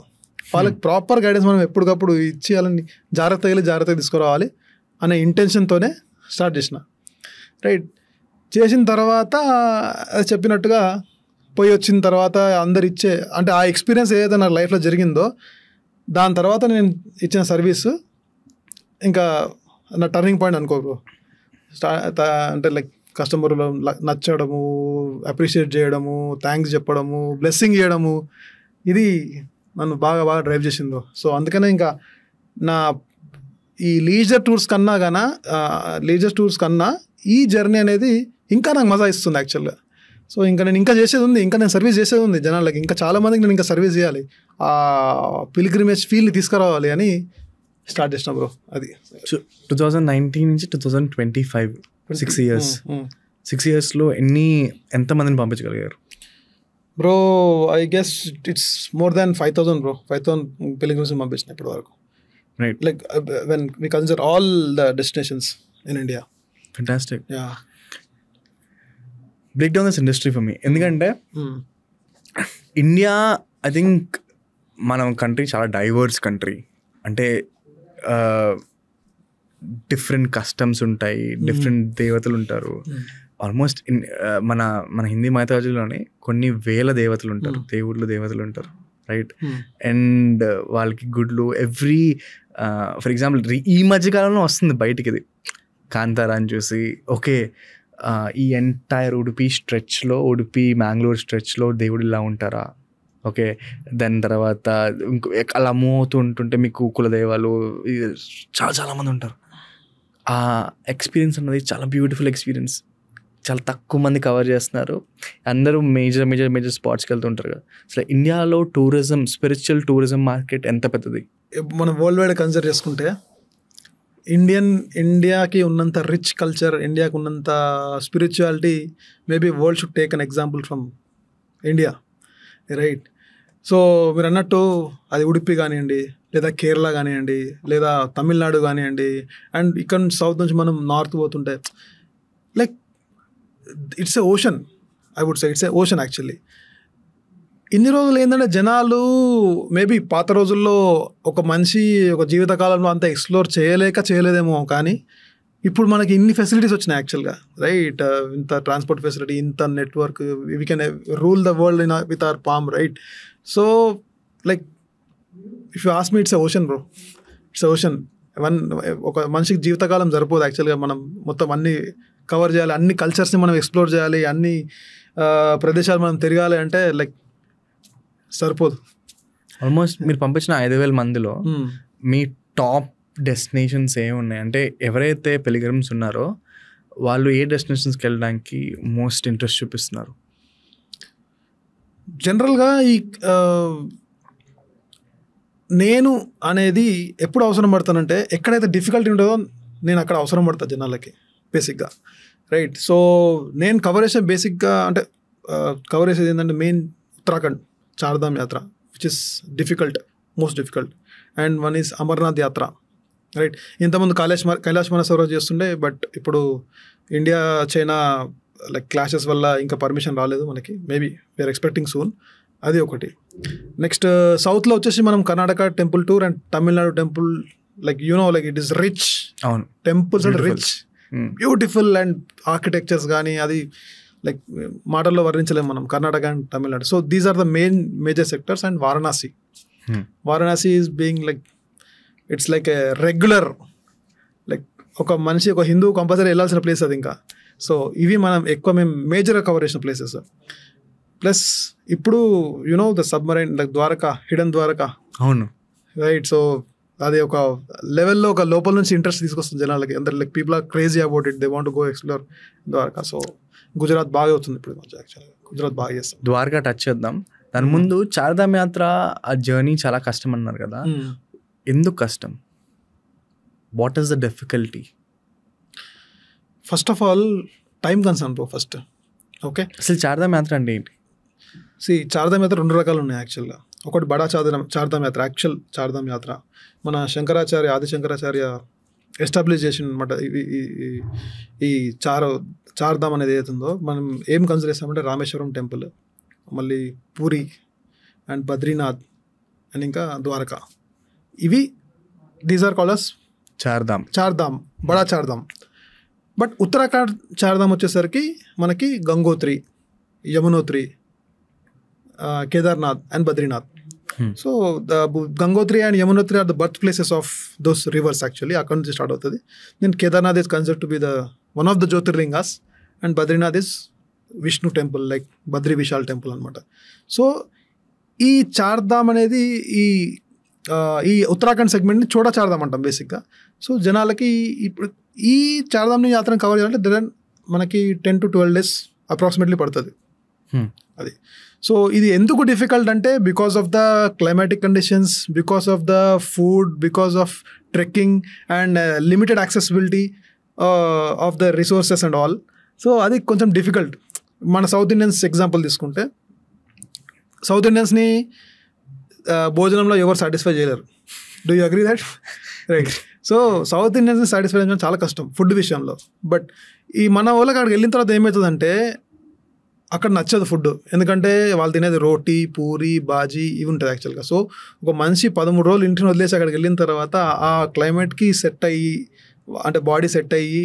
వాళ్ళకి ప్రాపర్ గైడెన్స్ మనం ఎప్పటికప్పుడు ఇచ్చి వాళ్ళని జాగ్రత్తగా తీసుకురావాలి అనే ఇంటెన్షన్తోనే స్టార్ట్ చేసిన. రైట్, చేసిన తర్వాత అది చెప్పినట్టుగా పోయి వచ్చిన తర్వాత అందరు ఇచ్చే, అంటే ఆ ఎక్స్పీరియన్స్ ఏదైతే నా లైఫ్లో జరిగిందో దాని తర్వాత నేను ఇచ్చిన సర్వీసు ఇంకా నా టర్నింగ్ పాయింట్ అనుకో బ్రో. అంటే లైక్ కస్టమర్లు నచ్చడము, అప్రిషియేట్ చేయడము, థ్యాంక్స్ చెప్పడము, బ్లెస్సింగ్ చేయడము, ఇది నన్ను బాగా డ్రైవ్ చేసింది. సో అందుకనే ఇంకా నా ఈ లీజర్ టూర్స్ కన్నా ఈ జర్నీ అనేది ఇంకా నాకు మజా ఇస్తుంది యాక్చువల్గా. సో ఇంకా నేను చేసేది ఉంది, ఇంకా నేను సర్వీస్ చేసేది ఉంది జనాలకి. ఇంకా చాలామందికి నేను ఇంకా సర్వీస్ చేయాలి, ఆ పిల్గ్రిమేజ్ ఫీల్ని తీసుకురావాలి అని స్టార్ట్ చేసిన బ్రో. అది 2019 నుంచి 2025 6 years. 6 yearsలో ఎంతమందిని పంపించగలిగారు bro? I guess it's more than 5,000 bro. 5,000 pilgrims పంపించిన ఇప్పటి వరకు. Right, like when we consider all the destinations in India. Fantastic. Break down this industry for me. ఎందుకంటే ఇండియా ఐ థింక్ మన కంట్రీ చాలా డైవర్స్ కంట్రీ. అంటే different customs ఉంటాయి, different దేవతలు ఉంటారు. ఆల్మోస్ట్ మన హిందీ మైథాలజీలోనే కొన్ని వేల దేవతలు ఉంటారు, దేవతలు ఉంటారు. రైట్, అండ్ వాళ్ళకి గుడ్లు ఎవ్రీ ఫర్ ఎగ్జాంపుల్ ఈ మధ్యకాలంలో వస్తుంది బయటికి ఇది కాంతారా అని చూసి, ఓకే ఈ ఎంటైర్ ఉడుపి మ్యాంగ్లూర్ స్ట్రెచ్లో దేవుడు ఇలా ఉంటారా, ఓకే దాని తర్వాత అలా మూవ్ అవుతూ ఉంటుంటే మీకు కులదేవాలు చాలామంది ఉంటారు. ఆ ఎక్స్పీరియన్స్ అన్నది చాలా బ్యూటిఫుల్ ఎక్స్పీరియన్స్. చాలా తక్కువ మంది కవర్ చేస్తున్నారు. అందరూ మేజర్ స్పాట్స్కి వెళ్తుంటారు కదా. అసలు ఇండియాలో స్పిరిచువల్ టూరిజం మార్కెట్ ఎంత పెద్దది? మనం వరల్డ్ వైడ్ కన్సిడర్ చేసుకుంటే ఇండియాకి ఉన్నంత రిచ్ కల్చర్, ఇండియాకి ఉన్నంత spirituality maybe world should take an example from India. Right, so మీరు అన్నట్టు అది ఉడిపి కానివ్వండి, లేదా కేరళ కానివ్వండి, లేదా తమిళనాడు కానివ్వండి, అండ్ ఇక్కడ నుంచి సౌత్ నుంచి మనం నార్త్ పోతుంటే like it's a ocean. I would say it's a ocean actually. ఇన్ని రోజులు ఏంటంటే జనాలు మేబీ పాత రోజుల్లో ఒక మనిషి ఒక జీవితకాలంలో అంతా ఎక్స్ప్లోర్ చేయలేదేమో, కానీ ఇప్పుడు మనకి ఇన్ని ఫెసిలిటీస్ వచ్చినాయి యాక్చువల్గా. రైట్, ఇంత ట్రాన్స్పోర్ట్ ఫెసిలిటీ, ఇంత network, we can rule the world with our palm. Right, so like if you ask me it's a ocean bro. It's a ocean. ఒక మనిషికి జీవితకాలం సరిపోదు యాక్చువల్గా. మనం మొత్తం అన్ని కవర్ చేయాలి, అన్ని కల్చర్స్ని మనం ఎక్స్ప్లోర్ చేయాలి, అన్ని ప్రదేశాలు మనం తిరగాలి అంటే లైక్ సరిపోదు. ఆల్మోస్ట్ మీరు పంపించిన 5,000 మందిలో మీ టాప్ డెస్టినేషన్స్ ఏమున్నాయి? అంటే ఎవరైతే పిల్గ్రిమ్స్ ఉన్నారో వాళ్ళు ఏ డెస్టినేషన్స్కి వెళ్ళడానికి మోస్ట్ ఇంట్రెస్ట్ చూపిస్తున్నారు? జనరల్గా ఈ నేను అనేది ఎప్పుడు అవసరం పడతానంటే ఎక్కడైతే డిఫికల్టీ ఉంటుందో నేను అక్కడ అవసరం పడతా జనాలకి బేసిక్గా, రైట్. సో నేను కవర్ చేసే బేసిక్గా అంటే కవర్ చేసేది ఏంటంటే మెయిన్ ఉత్తరాఖండ్ చార్ధామ్ యాత్ర which is difficult, most difficult. And one is Amarnath యాత్ర, రైట్. ఇంతకుముందు కైలాష్ మానసరోవర్ చేస్తుండే, బట్ ఇప్పుడు ఇండియా చైనా లైక్ క్లాషెస్ వల్ల ఇంకా పర్మిషన్ రాలేదు మనకి. Maybe we're expecting soon. అది ఒకటి. నెక్స్ట్ సౌత్లో వచ్చేసి మనం Karnataka temple tour and Tamil Nadu temple, like like it is rich. అవును, temples and rich, beautiful and architectures కానీ అది లైక్ మాటల్లో వర్ణించలేము మనం, Karnataka and Tamil Nadu. So these are the major sectors. And Varanasi is being like it's like a regular, like ఒక మనిషి ఒక Hindu compulsory వెళ్ళాల్సిన ప్లేస్ అది. ఇంకా సో ఇవి మనం ఎక్కువ మేము మేజర్గా కవర్ చేసిన ప్లేసెస్. ప్లస్ ఇప్పుడు the submarine like Dwarka, hidden Dwarka. అవును, రైట్. సో అది ఒక లెవెల్లో ఒక లోపల నుంచి ఇంట్రెస్ట్ తీసుకొస్తుంది జనాలకి. అందరు like people are crazy about it, they want go explore Dwarka. So Gujarat బాగా అవుతుంది ఇప్పుడు, యాక్చువల్గా గుజరాత్ బాగా చేస్తాం. ద్వారకా టచ్ చేద్దాం. దాని ముందు చార్ధామ్ యాత్ర ఆ జర్నీ చాలా కష్టం అన్నారు కదా, ఎందుకు కష్టం? What is the difficulty? First of all time concern bro first. Okay, అసలు చార్ధామ్ యాత్ర అంటే ఏంటి? చార్ధామ్ యాత్ర 2 రకాలు ఉన్నాయి యాక్చువల్గా. ఒకటి బడా చార్ధామ్ యాత్ర, యాక్చువల్ చార్ధామ్ యాత్ర మన ఆది శంకరాచార్య ఎస్టాబ్లిష్ చేసిన అనమాట. ఈ చార్ధామ్ అనేది ఏదైతుందో మనం ఏం కన్సిడర్ చేస్తామంటే రామేశ్వరం టెంపుల్, మళ్ళీ పూరి అండ్ బద్రీనాథ్ అండ్ ఇంకా ద్వారకా. ఇవి these are called as Char Dham, Bada Char Dham. But Uttarakhand Char Dham వచ్చేసరికి మనకి Gangotri, Yamunotri, Kedarnath and Badrinath. So the Gangotri and Yamunotri are the birth places of those rivers actually. అక్కడ నుంచి స్టార్ట్ అవుతుంది. Then Kedarnath is considered to be the one of the Jyotirlingas and Badrinath is Vishnu temple, like Badri Vishal temple అనమాట. So ఈ చార్ధామ్ అనేది ఈ ఉత్తరాఖండ్ సెగ్మెంట్ని చోటా చార్ధామ్ అంటాం బేసిక్గా. సో జనాలకి ఇప్పుడు ఈ చార్ధామ్ని యాత్రను కవర్ చేయాలంటే దెన్ మనకి 10 to 12 days అప్రాక్సిమేట్లీ పడుతుంది. అది. సో ఇది ఎందుకు డిఫికల్ట్ అంటే because of the climatic conditions, because of the food, because of trekking and limited accessibility of the resources and all. So అది కొంచెం డిఫికల్ట్. మన సౌత్ ఇండియన్స్ ఎగ్జాంపుల్ తీసుకుంటే సౌత్ ఇండియన్స్ని భోజనంలో ఎవరు సాటిస్ఫై చేయలేరు. Do you agree that? Right. So south ఇండియన్స్ని satisfy చేయడం చాలా కష్టం ఫుడ్ విషయంలో. బట్ ఈ మన వాళ్ళకి అక్కడికి వెళ్ళిన తర్వాత ఏమవుతుందంటే అక్కడ నచ్చదు ఫుడ్, ఎందుకంటే వాళ్ళు తినేది రోటీ, పూరి, బాజీ ఇవి ఉంటుంది యాక్చువల్గా. సో ఒక మనిషి 13 రోజులు ఇంటిని వదిలేసి అక్కడికి వెళ్ళిన తర్వాత ఆ క్లైమేట్కి సెట్ అయ్యి, అంటే బాడీ సెట్ అయ్యి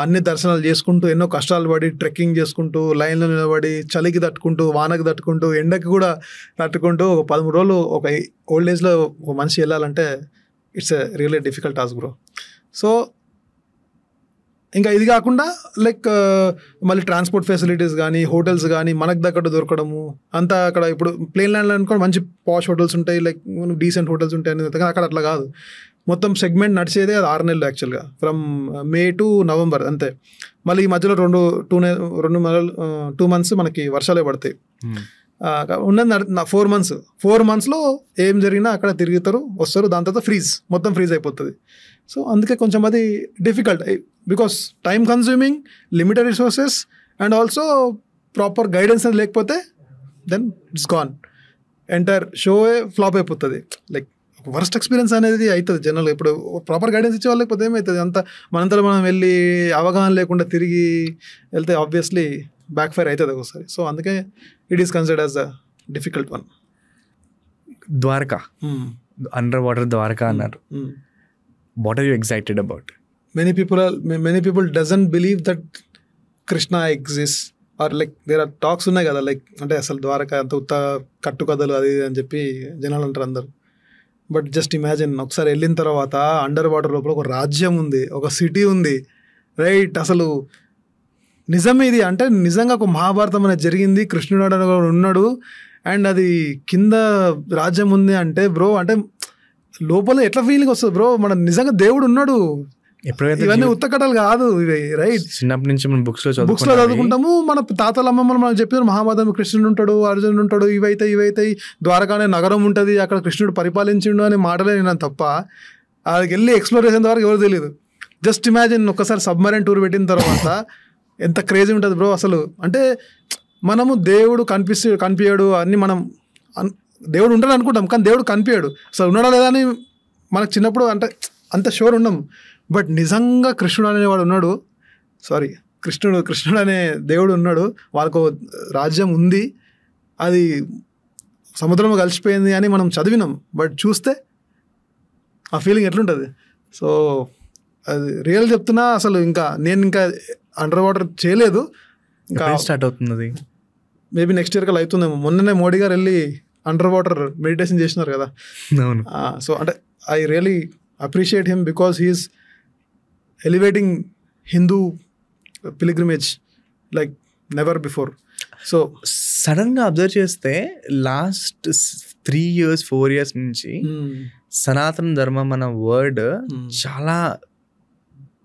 అన్ని దర్శనాలు చేసుకుంటూ ఎన్నో కష్టాలు పడి ట్రెక్కింగ్ చేసుకుంటూ లైన్లో నిలబడి చలికి తట్టుకుంటూ వానకి తట్టుకుంటూ ఎండకి కూడా తట్టుకుంటూ ఒక 13 రోజులు ఒక ఓల్డ్ ఏజ్లో ఒక మనిషి వెళ్ళాలంటే it's a really difficult task bro. So ఇంకా ఇది కాకుండా లైక్ మళ్ళీ ట్రాన్స్పోర్ట్ ఫెసిలిటీస్ కానీ హోటల్స్ కానీ మనకు దగ్గర దొరకడము అంతా అక్కడ. ఇప్పుడు ప్లేన్ ల్యాండ్లో అనుకో మంచి పాష్ హోటల్స్ ఉంటాయి, లైక్ డీసెంట్ హోటల్స్ ఉంటాయి అనేది, కానీ అక్కడ అట్లా కాదు. మొత్తం సెగ్మెంట్ నడిచేదే అది 6 నెలలు యాక్చువల్గా, ఫ్రమ్ May to November అంతే. మళ్ళీ ఈ మధ్యలో 2 months మనకి వర్షాలే పడతాయి. ఉన్నది 4 monthsలో ఏం జరిగినా అక్కడ తిరుగుతారు, వస్తారు, దాని తర్వాత మొత్తం ఫ్రీజ్ అయిపోతుంది. సో అందుకే కొంచెం అది difficult because time consuming, limited resources and also proper guidance అనేది లేకపోతే then it's gone, entire show flop అయిపోతుంది. లైక్ వర్స్ట్ ఎక్స్పీరియన్స్ అనేది అవుతుంది జనరల్గా. ఇప్పుడు ప్రాపర్ గైడెన్స్ ఇచ్చే వాళ్ళకి పోతే ఏమవుతుంది, అంత మనంతలో మనం వెళ్ళి అవగాహన లేకుండా తిరిగి వెళ్తే ఆబ్వియస్లీ బ్యాక్ ఫైర్ అవుతుంది ఒకసారి. సో అందుకే it is considered as a difficult one. Dwarka, under water Dwarka అన్నారు. What are you excited about? Many people doesn't believe that Krishna exists, or like there are talks ఉన్నాయి కదా, లైక్ అంటే అసలు ద్వారకా అంత ఉత్త కట్టు కథలు అది అని చెప్పి జనాలు అంటారు అందరు. బట్ జస్ట్ ఇమాజిన్, ఒకసారి వెళ్ళిన తర్వాత అండర్ వాటర్ లోపల ఒక రాజ్యం ఉంది, ఒక సిటీ ఉంది, రైట్. అసలు నిజం ఇది, అంటే నిజంగా ఒక మహాభారతం అనేది జరిగింది, కృష్ణుడు అనేది ఉన్నాడు అండ్ అది కింద రాజ్యం ఉంది అంటే బ్రో, అంటే లోపల ఎట్లా ఫీలింగ్ వస్తుంది బ్రో, మన నిజంగా దేవుడు ఉన్నాడు, ఎప్పుడైతే ఇవన్నీ ఉత్త కథలు కాదు ఇవి, రైట్? చిన్నప్పటి నుంచి మనం బుక్స్ లో చదువుకుంటాము. మన తాతల అమ్మమ్మలు మనం చెప్పారు మహాభారతం కృష్ణుడు ఉంటాడు, అర్జునుడు ఉంటాడు, ఇవైతే ద్వారకా అనే నగరం ఉంటుంది, అక్కడ కృష్ణుడు పరిపాలించిండు అనే మాటలే నేను తప్ప అక్కడికి వెళ్ళి ఎక్స్ప్లోరేషన్ ద్వారా ఎవరు తెలియదు. జస్ట్ ఇమాజిన్ ఒకసారి సబ్మరైన్ టూర్ పెట్టిన తర్వాత ఎంత క్రేజీ ఉంటుంది బ్రో అసలు. అంటే మనము దేవుడు కనిపించాడు అన్ని మనం దేవుడు ఉంటాడు అనుకుంటాం, కానీ దేవుడు కనిపించాడు. అసలు ఉన్నాడా లేదా అని మనకు చిన్నప్పుడు అంటే అంత షూర్ ఉన్నాం. బట్ నిజంగా కృష్ణుడు అనేవాడు ఉన్నాడు, కృష్ణుడు అనే దేవుడు ఉన్నాడు, వాళ్ళకు రాజ్యం ఉంది, అది సముద్రంలో కలిసిపోయింది అని మనం చదివినాం. బట్ చూస్తే ఆ ఫీలింగ్ ఎట్లుంటుంది? సో అది రియల్ చెప్తున్నా. అసలు నేను ఇంకా అండర్ వాటర్ చేయలేదు, ఇంకా స్టార్ట్ అవుతుంది. మేబీ నెక్స్ట్ ఇయర్ కల్లా అవుతుందేమో. మొన్ననే మోడీ గారు వెళ్ళి అండర్ వాటర్ మెడిటేషన్ చేసినారు కదా. సో అంటే I really appreciate him because he's elevating Hindu pilgrimage like never before. So సడన్గా అబ్జర్వ్ చేస్తే లాస్ట్ 3 years 4 years నుంచి సనాతన ధర్మం అన్న వర్డ్ చాలా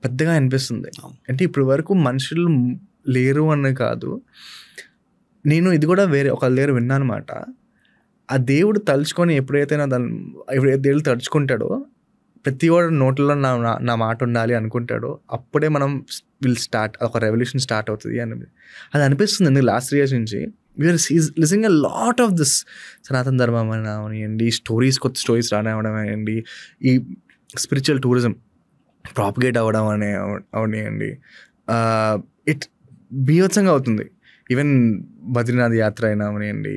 పెద్దగా అనిపిస్తుంది. అంటే ఇప్పుడు వరకు మనుషులు లేరు అని కాదు, నేను ఇది కూడా వేరే ఒక దగ్గర విన్నాను అనమాట. ఆ దేవుడు తలుచుకొని ఎప్పుడైతే దేవుడు తలుచుకుంటాడో ప్రతి వాడు నోట్లో నా మాట ఉండాలి అనుకుంటాడో అప్పుడే మనం స్టార్ట్ ఒక రెవల్యూషన్ స్టార్ట్ అవుతుంది అని అది అనిపిస్తుంది. ఎందుకు లాస్ట్ 3 years నుంచి we're listening a lot of this Sanatana Dharma అని అవనివ్వండి, కొత్త స్టోరీస్ రానివ్వడం అనండి, ఈ స్పిరిచువల్ టూరిజం ప్రాపగేట్ అవ్వడం అవనివ్వండి, ఇట్ బీభత్సంగా అవుతుంది. ఈవెన్ బద్రీనాథ్ యాత్ర అయినా అవనివ్వండి,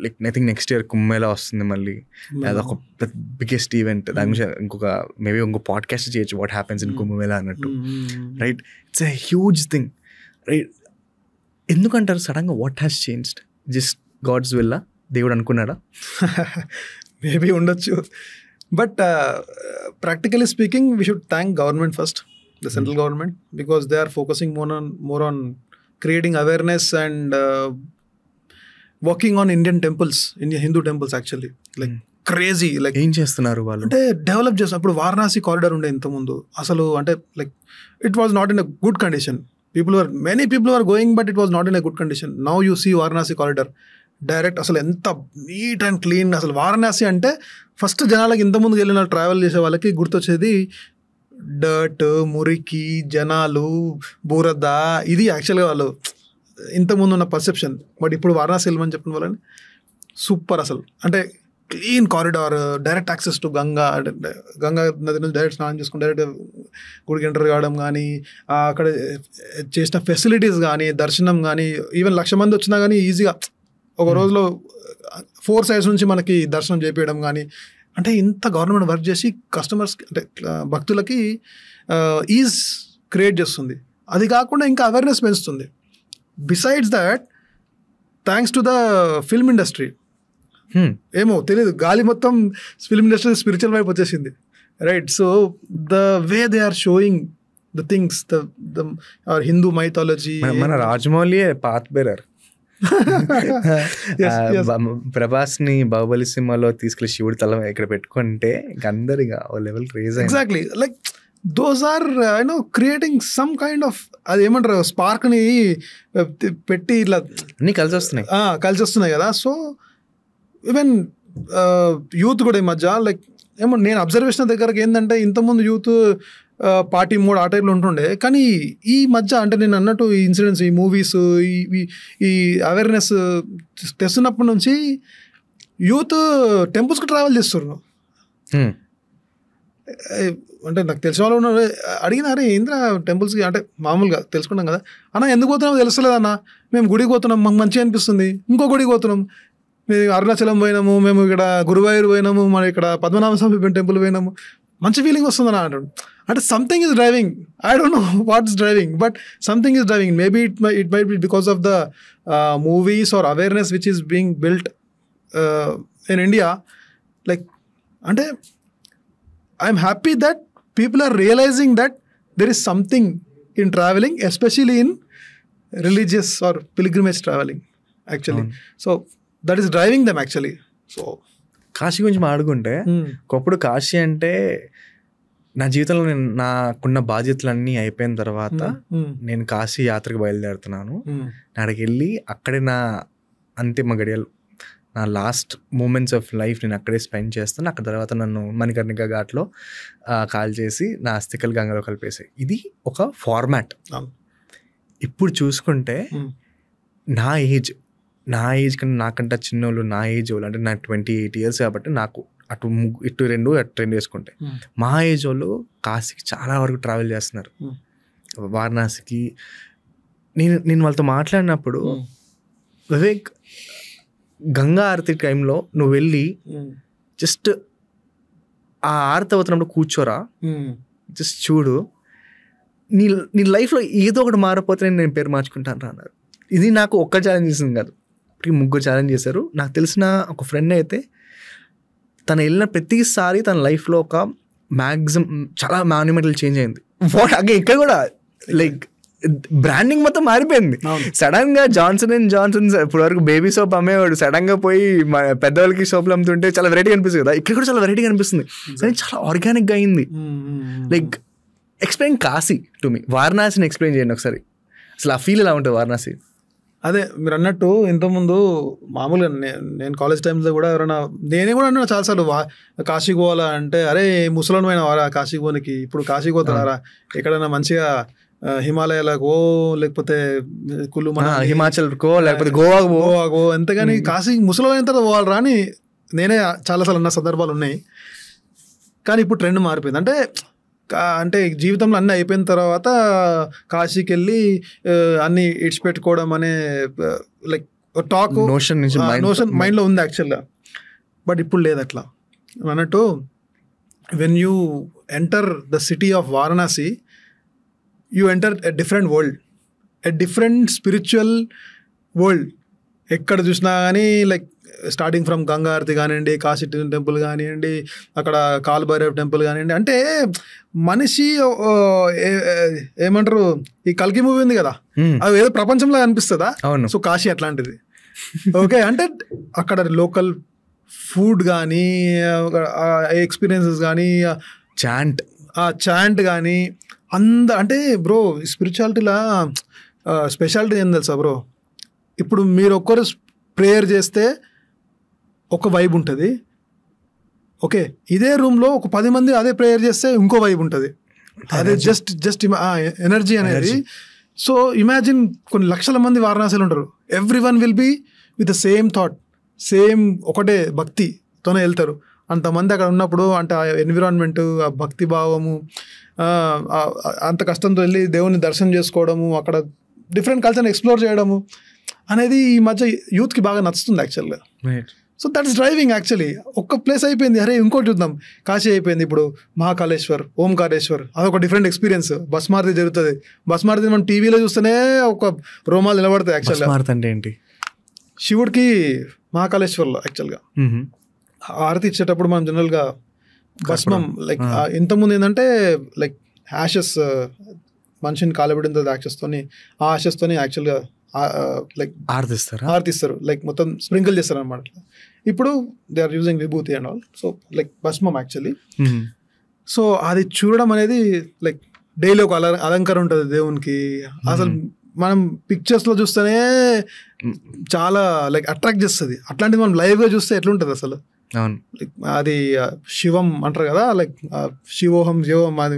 like I think next year Kumbh Mela వస్తుంది మళ్ళీ, అదొక బిగ్గెస్ట్ ఈవెంట్. దాని గురించి ఇంకో పాడ్కాస్ట్ చేయొచ్చు, వాట్ హ్యాపెన్స్ ఇన్ కుంభమేళా అన్నట్టు, right? It's a huge thing, right? ఎందుకంటారు సడన్గా what has changed? Just god's will, దేవుడు అనుకున్నాడా? మేబీ ఉండొచ్చు. But practically speaking we should thank government first, the central government, because they are focusing more on creating awareness and working on Indian temples, Hindu temples actually like crazy. Like ఏం చేస్తున్నారు వాళ్ళు అంటే develop చేస్తున్నారు. ఇప్పుడు Varanasi corridor ఉండే ఇంతకుముందు, అసలు అంటే like it was not in a good condition. many people were going, but it was not in a good condition. Now you see Varanasi corridor direct, అసలు ఎంత నీట్ అండ్ క్లీన్. అసలు వారణాసి అంటే ఫస్ట్ జనాలకి ఇంత ముందుకు వెళ్ళిన ట్రావెల్ చేసే వాళ్ళకి గుర్తొచ్చేది డర్ట్, మురికి, జనాలు, బురద, ఇది యాక్చువల్గా వాళ్ళు ఇంతకుముందు ఉన్న పర్సెప్షన్. బట్ ఇప్పుడు వారణాసి వెళ్ళమని చెప్పిన వాళ్ళని సూపర్ అసలు. అంటే clean corridor, direct access to Ganga నది నుంచి డైరెక్ట్ స్నానం చేసుకుని డైరెక్ట్ గుడికి ఎంటర్ కావడం కానీ, అక్కడ చేసిన ఫెసిలిటీస్ కానీ, దర్శనం కానీ, ఈవెన్ 1,00,000 మంది వచ్చినా కానీ ఈజీగా ఒక రోజులో 4 sides నుంచి మనకి దర్శనం చేపించడం కానీ. అంటే ఇంత గవర్నమెంట్ వర్క్ చేసి కస్టమర్స్కి అంటే భక్తులకి ఈజ్ క్రియేట్ చేస్తుంది. అది కాకుండా ఇంకా అవేర్నెస్ పెంచుతుంది. Besides that, thanks to the film industry, ఏమో తెలియదు, గాలి మొత్తం ఫిల్మ్ ఇండస్ట్రీ స్పిరిచువల్ వైపు వచ్చేసింది, right? So the way they are showing the things, the Hindu mythology. మన రాజమౌళి పాత్ బేరర్. ప్రభాస్ని బాహుబలి సినిమాలో తీసుకెళ్లి శివుడి తల ఇక్కడ పెట్టుకుంటే అందరిగా ఓ level rage. Exactly, like those are creating some kind of, అది ఏమంటారు, స్పార్క్ని పెట్టి ఇట్లా అన్నీ కలిసి వస్తున్నాయి కదా. సో ఈవెన్ యూత్ కూడా ఈ మధ్య లైక్ ఏమో నేను అబ్జర్వేషన్ దగ్గరకి ఏంటంటే, ఇంతకుముందు యూత్ పార్టీ మోడ్ ఆ టైప్లో ఉంటుండే, కానీ ఈ మధ్య అంటే నేను అన్నట్టు ఈ ఇన్సిడెంట్స్, ఈ మూవీస్, ఈ అవేర్నెస్ తెస్తున్నప్పటి నుంచి యూత్ టెంపుల్స్కి ట్రావెల్ చేస్తున్నారు. అంటే నాకు తెలిసిన వాళ్ళు ఉన్నారు, అడిగినారే ఏంద్రా టెంపుల్స్కి, అంటే మామూలుగా తెలుసుకున్నాం కదా అన్న, ఎందుకు పోతున్నామో తెలుస్తలేదన్న, మేము గుడికి పోతున్నాం, మాకు మంచిగా అనిపిస్తుంది, ఇంకో గుడికి పోతున్నాం, మేము అరుణాచలం పోయినాము, మేము ఇక్కడ గురువాయూర్ పోయినాము, మన ఇక్కడ పద్మనాభ స్వామి టెంపుల్ పోయినాము, మంచి ఫీలింగ్ వస్తుందని అంటాడు. అంటే something is driving, I don't know what is driving, but something is driving. Maybe it might be because of the movies or awareness which is being built in India. Like అంటే I'm happy that people are realising that there is something in travelling, especially in religious or pilgrimage travelling actually. So that is driving them actually. So Kashi గురించి మాట్లాడుకుంటే, ఒకప్పుడు కాశీ అంటే నా జీవితంలో నాకున్న బాధ్యతలన్నీ అయిపోయిన తర్వాత నేను కాశీ యాత్రకు బయలుదేరుతున్నాను. అక్కడికి వెళ్ళి అక్కడే నా అంతిమ గడియలు, నా లాస్ట్ మూమెంట్స్ ఆఫ్ లైఫ్ నేను అక్కడే స్పెండ్ చేస్తాను. అక్కడ తర్వాత నన్ను మణికర్ణిక ఘాట్లో కాల్ చేసి నా అస్థికలు గంగలో కలిపేసాయి. ఇది ఒక ఫార్మాట్. ఇప్పుడు చూసుకుంటే నా ఏజ్ కన్నా నాకంటే చిన్నోళ్ళు, నా ఏజ్ వాళ్ళు అంటే నాకు 28 years కాబట్టి నాకు ఇటు రెండు వేసుకుంటే మా ఏజ్ వాళ్ళు కాశీకి చాలా వరకు ట్రావెల్ చేస్తున్నారు, వారణాసికి. నేను వాళ్ళతో మాట్లాడినప్పుడు, వివేక్ గంగా ఆరతి టైంలో నువ్వు వెళ్ళి జస్ట్ ఆ ఆరతి అవుతున్నప్పుడు కూర్చోరా, జస్ట్ చూడు, నీ లైఫ్లో ఏదో ఒకటి మారపోతే నేను పేరు మార్చుకుంటాను అన్నారు. ఇది నాకు ఒక్క ఛాలెంజ్ చేసింది కాదు, ముగ్గురు ఛాలెంజ్ చేశారు. నాకు తెలిసిన ఒక ఫ్రెండ్ అయితే తను వెళ్ళిన ప్రతిసారి తన లైఫ్లో ఒక మ్యాక్సిమం చాలా మాన్యుమెంటల్ చేంజ్ అయింది. ఇక్కడ కూడా లైక్ బ్రాండింగ్ మొత్తం మారిపోయింది. సడన్ గా జాన్సన్ అండ్ జాన్సన్ ఇప్పుడు వరకు బేబీ సోప్ అమ్మేవాడు, సడన్ గా పోయి పెద్దవాళ్ళకి సోపులు అమ్ముతుంటే చాలా వెరైటీ అనిపిస్తుంది కదా, ఇక్కడ కూడా చాలా వెరైటీగా అనిపిస్తుంది. కానీ చాలా ఆర్గానిక్ గా అయింది. Like explain Kashi to me, వారణాసిని ఎక్స్ప్లెయిన్ చేయండి ఒకసారి. అసలు ఆ ఫీల్ ఎలా ఉంటుంది వారణాసి? అదే మీరు అన్నట్టు ఇంతకుముందు మామూలుగా నేను కాలేజ్ టైమ్స్లో కూడా ఎవరైనా, నేనే కూడా అన్నా చాలాసార్లు కాశీకి పోవాలా అంటే, అరే ముసలోనమైన వారా కాశీకి పోనికి, ఇప్పుడు కాశీకి పోతారా, ఎక్కడైనా మంచిగా హిమాలయాలకు లేకపోతే కుల్లు హిమాచల్కో లేకపోతే గోవాకో, ఎంతగాని కాశీ ముసలోనైన తర్వాత పోవాలరా అని నేనే చాలాసార్లు అన్న సందర్భాలు ఉన్నాయి. కానీ ఇప్పుడు ట్రెండ్ మారిపోయింది. అంటే జీవితంలో అన్నీ అయిపోయిన తర్వాత కాశీకి వెళ్ళి అన్నీ ఇడిచిపెట్టుకోవడం అనే లైక్ టాక్ నోషన్ మైండ్లో ఉంది యాక్చువల్గా. బట్ ఇప్పుడు లేదు అట్లా. అన్నట్టు when you enter the city of Varanasi, you enter a different world, a different spiritual world. ఎక్కడ చూసినా కానీ లైక్ స్టార్టింగ్ ఫ్రమ్ గంగా ఆరతి కానివ్వండి, కాశీ టెంపుల్ కానివ్వండి, అక్కడ కాలభైరవ్ టెంపుల్ కానివ్వండి, అంటే మనిషి ఏమంటారు, ఈ కల్కి మూవీ ఉంది కదా, అది ఏదో ప్రపంచంలో అనిపిస్తుందా? సో కాశీ అట్లాంటిది. ఓకే, అంటే అక్కడ లోకల్ ఫుడ్ కానీ, ఎక్స్పీరియన్సెస్ కానీ, చాంట్ కానీ అంటే బ్రో స్పిరిచువాలిటీలా స్పెషాలిటీ ఏం తెలుసా బ్రో? ఇప్పుడు మీరు ఒక్కరు ప్రేయర్ చేస్తే ఒక వైబ్ ఉంటుంది. ఓకే, ఇదే రూమ్లో ఒక 10 మంది అదే ప్రేయర్ చేస్తే ఇంకో వైబ్ ఉంటుంది. అదే జస్ట్ ఎనర్జీ అనేది. సో ఇమాజిన్ కొన్ని లక్షల మంది వారణాసిలో ఉంటారు. Everyone will be with the same thought, same ఒకటే భక్తితోనే వెళ్తారు. అంతమంది అక్కడ ఉన్నప్పుడు అంటే ఆ ఎన్విరాన్మెంట్, ఆ భక్తి భావము, అంత కష్టంతో వెళ్ళి దేవుని దర్శనం చేసుకోవడము, అక్కడ డిఫరెంట్ కల్చర్ని ఎక్స్ప్లోర్ చేయడము అనేది ఈ మధ్య యూత్కి బాగా నచ్చుతుంది యాక్చువల్గా. So that is driving actually. ఒక్క ప్లేస్ అయిపోయింది, అరే ఇంకోటి చూద్దాం. కాశీ అయిపోయింది, ఇప్పుడు మహాకాళేశ్వర్, ఓంకారేశ్వర్, అదొక డిఫరెంట్ ఎక్స్పీరియన్స్. భస్మారతి జరుగుతుంది. భస్మారతి మనం టీవీలో చూస్తేనే ఒక రోమాలు నిలబడతాయి యాక్చువల్గా. అంటే ఏంటి? శివుడికి మహాకాళేశ్వర్లో యాక్చువల్గా ఆరతి ఇచ్చేటప్పుడు మనం జనరల్గా భస్మం లైక్ ఇంతకుముందు ఏంటంటే లైక్ యాషెస్, మనిషిని కాలబెట్టిన తర్వాత యాషెస్తోని, ఆ యాషెస్తోని యాక్చువల్గా లైక్ ఆర్తిస్తారు, లైక్ మొత్తం స్ప్రింకిల్ చేస్తారు అనమాట. ఇప్పుడు దే ఆర్ యూజింగ్ విభూతి అండ్ ఆల్. సో లైక్ భస్మం యాక్చువల్లీ. సో అది చూడడం అనేది లైక్ డైలీ ఒక అలంకారం ఉంటుంది దేవునికి. అసలు మనం పిక్చర్స్లో చూస్తేనే చాలా లైక్ అట్రాక్ట్ చేస్తుంది. అట్లాంటిది మనం లైవ్గా చూస్తే ఎట్లుంటుంది అసలు? లైక్ అది శివం అంటారు కదా, లైక్ శివోహం అది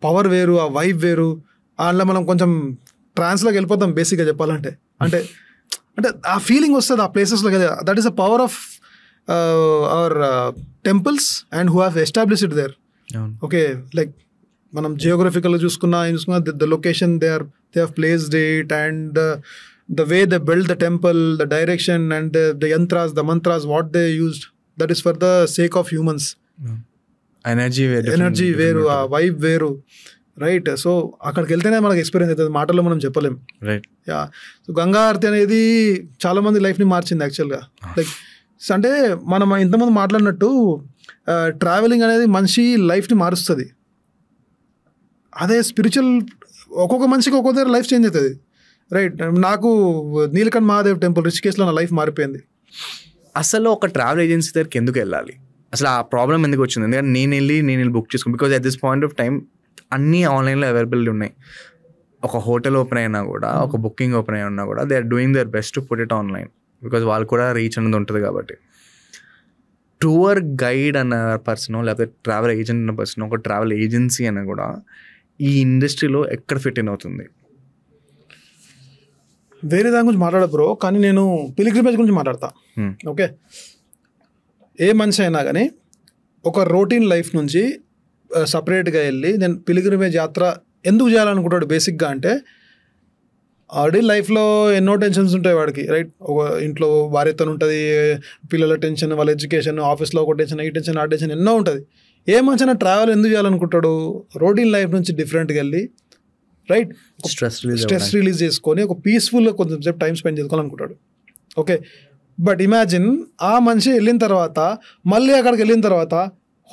పవర్ వేరు, ఆ వైబ్ వేరు. అందులో మనం కొంచెం ట్రాన్స్లోకి వెళ్ళిపోతాం బేసిక్గా చెప్పాలంటే. అంటే ఆ ఫీలింగ్ వస్తుంది ఆ ప్లేసెస్లో కదా. That is a power of our temples and who have established there. Okay, like మనం జియోగ్రఫికల్గా చూసుకున్నా the location they have placed it and the way they build the temple, the direction and the yantras, the mantras, what they used, that is for the sake of humans. Energy వేరు, ఆ vibe వేరు, right? So అక్కడికి వెళ్తేనే మనకు experience అవుతుంది, మాటల్లో మనం చెప్పలేం. Right, yeah. సో గంగా ఆరతి అనేది చాలా మంది లైఫ్ని మార్చింది యాక్చువల్గా. లైక్ అంటే మనం ఇంతమంది మాట్లాడినట్టు ట్రావెలింగ్ అనేది మనిషి లైఫ్ని మారుస్తుంది. అదే స్పిరిచువల్ ఒక్కొక్క మనిషికి ఒక్కొక్క దగ్గర లైఫ్ చేంజ్ అవుతుంది, రైట్? నాకు నీలకంఠ మహాదేవ్ టెంపుల్ రిషికేశ్లో నా లైఫ్ మారిపోయింది. అసలు ఒక ట్రావెల్ ఏజెన్సీ దగ్గరికి ఎందుకు వెళ్ళాలి? అసలు ఆ ప్రాబ్లం ఎందుకు వచ్చింది? ఎందుకంటే నేను వెళ్ళి బుక్ చేసుకోను. Because at this point of time అన్నీ ఆన్లైన్లో అవైలబుల్ ఉన్నాయి. ఒక హోటల్ ఓపెన్ అయినా కూడా, ఒక బుకింగ్ ఓపెన్ అయినా కూడా they are doing their best to put it online, because వాళ్ళు కూడా రీచ్ అనేది ఉంటుంది కాబట్టి. టూర్ గైడ్ అన్న పర్సన్, లేకపోతే ట్రావెల్ ఏజెంట్ అన్న పర్సన్, ఒక ట్రావెల్ ఏజెన్సీ అన్న కూడా ఈ ఇండస్ట్రీలో ఎక్కడ ఫిట్ ఇన్ అవుతుంది? వేరే దాని గురించి మాట్లాడ బ్రో, కానీ నేను పిలిగ్రిమేజ్ గురించి మాట్లాడతా. ఓకే, ఏ మనిషి అయినా కానీ ఒక రొటీన్ లైఫ్ నుంచి సపరేట్గా వెళ్ళి నేను పిలిగ్రిమేజ్ యాత్ర ఎందుకు చేయాలనుకుంటాడు బేసిక్గా అంటే, ఆల్రెడీ లైఫ్లో ఎన్నో టెన్షన్స్ ఉంటాయి వాడికి, రైట్? ఒక ఇంట్లో భార్యతో ఉంటుంది, పిల్లల టెన్షన్, వాళ్ళ ఎడ్యుకేషన్, ఆఫీస్లో ఒక టెన్షన్, ఈ టెన్షన్, ఆ టెన్షన్ ఎన్నో ఉంటుంది. ఏ మనిషి ట్రావెల్ ఎందుకు చేయాలనుకుంటాడు? రొటీన్ లైఫ్ నుంచి డిఫరెంట్గా వెళ్ళి, రైట్, స్ట్రెస్ రిలీజ్ చేసుకొని ఒక పీస్ఫుల్గా కొంచెం సేపు టైం స్పెండ్ చేసుకోవాలనుకుంటాడు. ఓకే, బట్ ఇమాజిన్ ఆ మనిషి వెళ్ళిన తర్వాత మళ్ళీ అక్కడికి వెళ్ళిన తర్వాత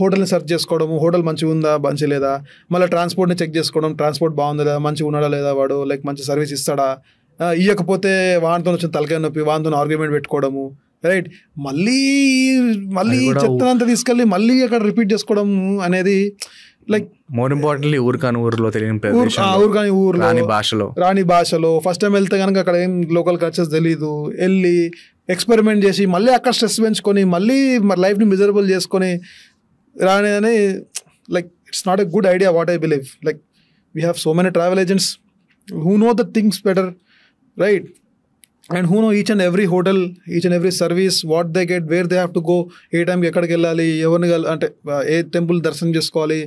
హోటల్ని సెర్చ్ చేసుకోవడము, హోటల్ మంచిగా ఉందా, మంచి లేదా, మళ్ళీ ట్రాన్స్పోర్ట్ని చెక్ చేసుకోవడం, ట్రాన్స్పోర్ట్ బాగుందా లేదా, మంచిగా ఉన్నాడా లేదా, వాడు లైక్ మంచి సర్వీస్ ఇస్తాడా, ఇవ్వకపోతే వానితో వచ్చిన తలకాయ నొప్పి, వానితో ఆర్గ్యుమెంట్ పెట్టుకోవడము, రైట్, మళ్ళీ చెత్తనంతా తీసుకెళ్ళి మళ్ళీ అక్కడ రిపీట్ చేసుకోవడం అనేది లైక్ మోర్ ఇంపార్టెంట్లీ ఊరికాని ఊర్లో తెలియని ఊర్లో రాని భాషలో ఫస్ట్ టైం వెళ్తే కనుక అక్కడ ఏం లోకల్ కల్చర్స్ తెలీదు, వెళ్ళి ఎక్స్పెరిమెంట్ చేసి మళ్ళీ అక్కడ స్ట్రెస్ పెంచుకొని మళ్ళీ లైఫ్ని మిజరబుల్ చేసుకొని రాని అని like it's not a good idea what I believe. Like we have so many travel agents who know the things better, right? And who know each and every hotel, each and every service, what they get, where they have to go, ఏ టైంకి ఎక్కడికి వెళ్ళాలి, ఎవరిని అంటే ఏ temple దర్శనం చేసుకోవాలి,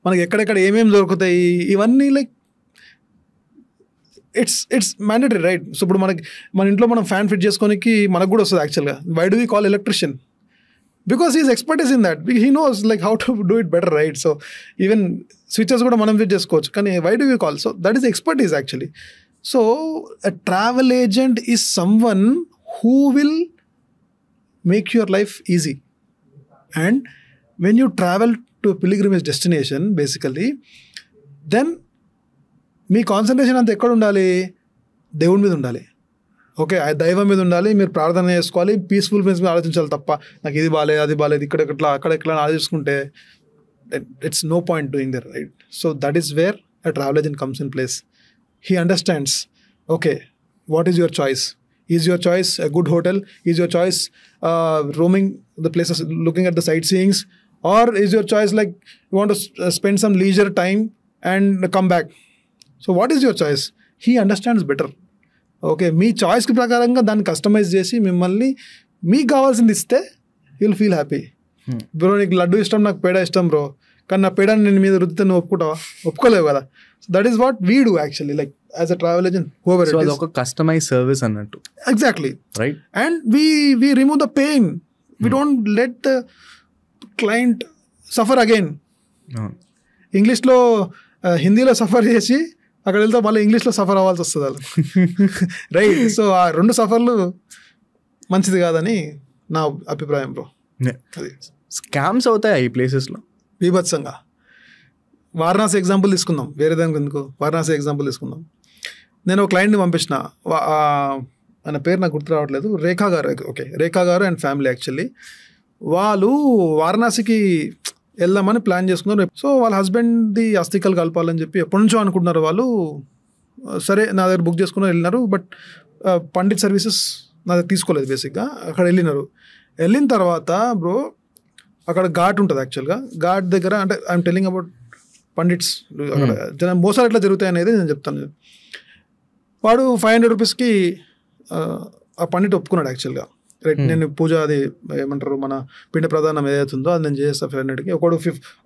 మనకి ఎక్కడెక్కడ ఏమేమి దొరుకుతాయి, ఇవన్నీ like it's mandatory, right? So ఇప్పుడు మన ఇంట్లో మనం ఫ్యాన్ ఫిట్ చేసుకోనికి మనకు కూడా వస్తుంది యాక్చువల్గా. Why do we call electrician? Because he's expertise in that, he knows like how to do it better, right? So even switches కూడా మనం ఫిట్ చేసుకోవచ్చు, కానీ why do we call? So that is expertise actually. So a travel agent is someone who will make your life easy. And when you travel to a pilgrimage destination, basically, then me concentration అంతా ఎక్కడ ఉండాలి? దేవుని మీద ఉండాలి. Okay, దైవం మీద ఉండాలి. మీరు ప్రార్థన చేసుకోవాలి, పీస్ఫుల్ ప్లేస్ మీద ఆలోచించాలి తప్ప నాకు ఇది బాగాలేదు, అది బాగాలేదు, ఇక్కడ అక్కడ ఆలోచించుకుంటే it's no point doing there, right? So that is where a travel agent comes in place. He understands, okay, what is your choice? Is your choice a good hotel? Is your choice roaming the places, looking at the sightseeings? Or is your choice like you want to spend some leisure time and come back? So what is your choice? He understands better. Okay, మీ చాయిస్కి ప్రకారంగా దాన్ని customise చేసి మిమ్మల్ని మీకు కావాల్సింది ఇస్తే you'll feel happy. Bro నీకు లడ్డు ఇష్టం, నాకు పేడ ఇష్టం బ్రో, కానీ నా పేడని నేను మీద రుద్దితే నువ్వు ఒప్పుకుంటావా? ఒప్పుకోలేవు కదా. So that is what we do actually, like as a travel agent. ఒక కస్టమైజ్ సర్వీస్ అన్నట్టు. Exactly, right. And we remove the pain. We don't let the client suffer again. ఇంగ్లీష్లో హిందీలో సఫర్ చేసి అక్కడ వెళ్తే మళ్ళీ ఇంగ్లీష్లో సఫర్ అవ్వాల్సి వస్తుంది వాళ్ళు, రైట్? సో ఆ రెండు సఫర్లు మంచిది కాదని నా అభిప్రాయం బ్రో. అది స్కామ్స్ అవుతాయి ఈ ప్లేసెస్లో బీభత్సంగా. వారణాసి ఎగ్జాంపుల్ తీసుకుందాం, వేరే దానికి ఎందుకు, వారణాసి ఎగ్జాంపుల్ తీసుకుందాం. నేను ఒక క్లయింట్ని పంపించిన, ఆయన పేరు నాకు గుర్తు రావట్లేదు, రేఖా గారు. ఓకే, రేఖా గారు అండ్ ఫ్యామిలీ యాక్చువల్లీ వాళ్ళు వారణాసికి వెళ్దామని ప్లాన్ చేసుకున్నారు. సో వాళ్ళ హస్బెండ్ది అస్థికలు కలపాలని చెప్పి ఎప్పటి నుంచో అనుకుంటున్నారు వాళ్ళు. సరే నా దగ్గర బుక్ చేసుకున్నారు, వెళ్ళినారు. బట్ పండిట్ సర్వీసెస్ నా దగ్గర తీసుకోలేదు బేసిక్గా. అక్కడ వెళ్ళిన తర్వాత బ్రో అక్కడ ఘాట్ ఉంటుంది యాక్చువల్గా. ఘాట్ దగ్గర అంటే ఐఎమ్ టెల్లింగ్ అబౌట్ పండిట్స్, అక్కడ మోసాలు ఎట్లా జరుగుతాయి అనేది నేను చెప్తాను. వాడు 500 రూపీస్కి ఆ పండిట్ ఒప్పుకున్నాడు యాక్చువల్గా, రైట్? నేను పూజ అది ఏమంటారు మన పిండ ప్రధానం ఏదైతుందో అది నేను చేస్తాను 500కి. ఒకడు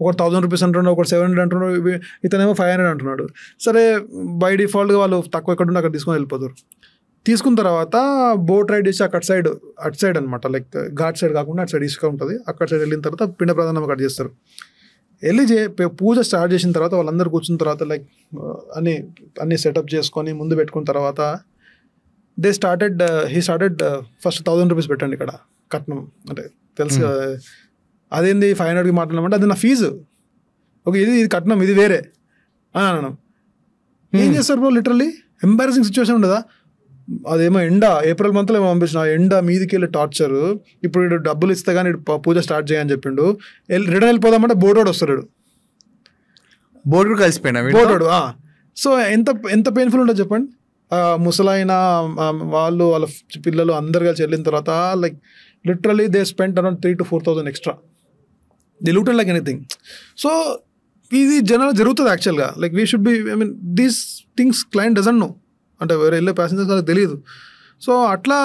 1000 రూపీస్ అంటున్నాడు, ఒకటి 700 అంటున్నాడు, ఇతనేమో 500 అంటున్నాడు. సరే బై డిఫాల్ట్గా వాళ్ళు తక్కువ ఎక్కడ ఉంటే అక్కడ తీసుకొని వెళ్ళిపోతారు. తీసుకున్న తర్వాత బోట్ రైడ్ చేసి అటు సైడ్ అనమాట, లైక్ ఘాట్ సైడ్ కాకుండా అటు సైడ్ ఇసుక ఉంటుంది, అక్కడ సైడ్ వెళ్ళిన తర్వాత పిండ ప్రధానం అక్కడ చేస్తారు. వెళ్ళి పూజ స్టార్ట్ చేసిన తర్వాత వాళ్ళందరూ కూర్చున్న తర్వాత లైక్ అన్ని సెటప్ చేసుకొని ముందు పెట్టుకున్న తర్వాత హీ స్టార్టెడ్ ఫస్ట్ 1000 రూపీస్ పెట్టండి ఇక్కడ కట్నం అంటే తెలుసు. అదేంది 500కి మాట్లాడమంటే అది నా ఫీజు. ఓకే, ఇది కట్నం, ఇది వేరే అన్నాను. ఏం చేస్తారు బ్రో? లిటరల్లీ ఎంబారసింగ్ సిచ్యువేషన్ ఉండదా? అదేమో ఏప్రిల్ మంత్లో ఏమో పంపించిన ఎండ మీదికి వెళ్ళి టార్చర్, ఇప్పుడు వీడు డబ్బులు ఇస్తే కానీ పూజ స్టార్ట్ చేయని చెప్పిండు. రిటర్న్ వెళ్ళిపోదామంటే బోర్డోడు వస్తాడు, బోర్డు కలిసిపోయినా బోర్డోడు. సో ఎంత పెయిన్ఫుల్ ఉంటుంది చెప్పండి. ముసలైన వాళ్ళు వాళ్ళ పిల్లలు అందరు కలిసి వెళ్ళిన తర్వాత like literally they spend around 3,000 to 4,000 extra. They looted like anything. So ఇది జనరల్ జరుగుతుంది యాక్చువల్గా. Like we should B, I mean these things client doesn't know, అంటే వేరే వెళ్ళే ప్యాసింజర్స్ వాళ్ళకి తెలియదు. సో అట్లా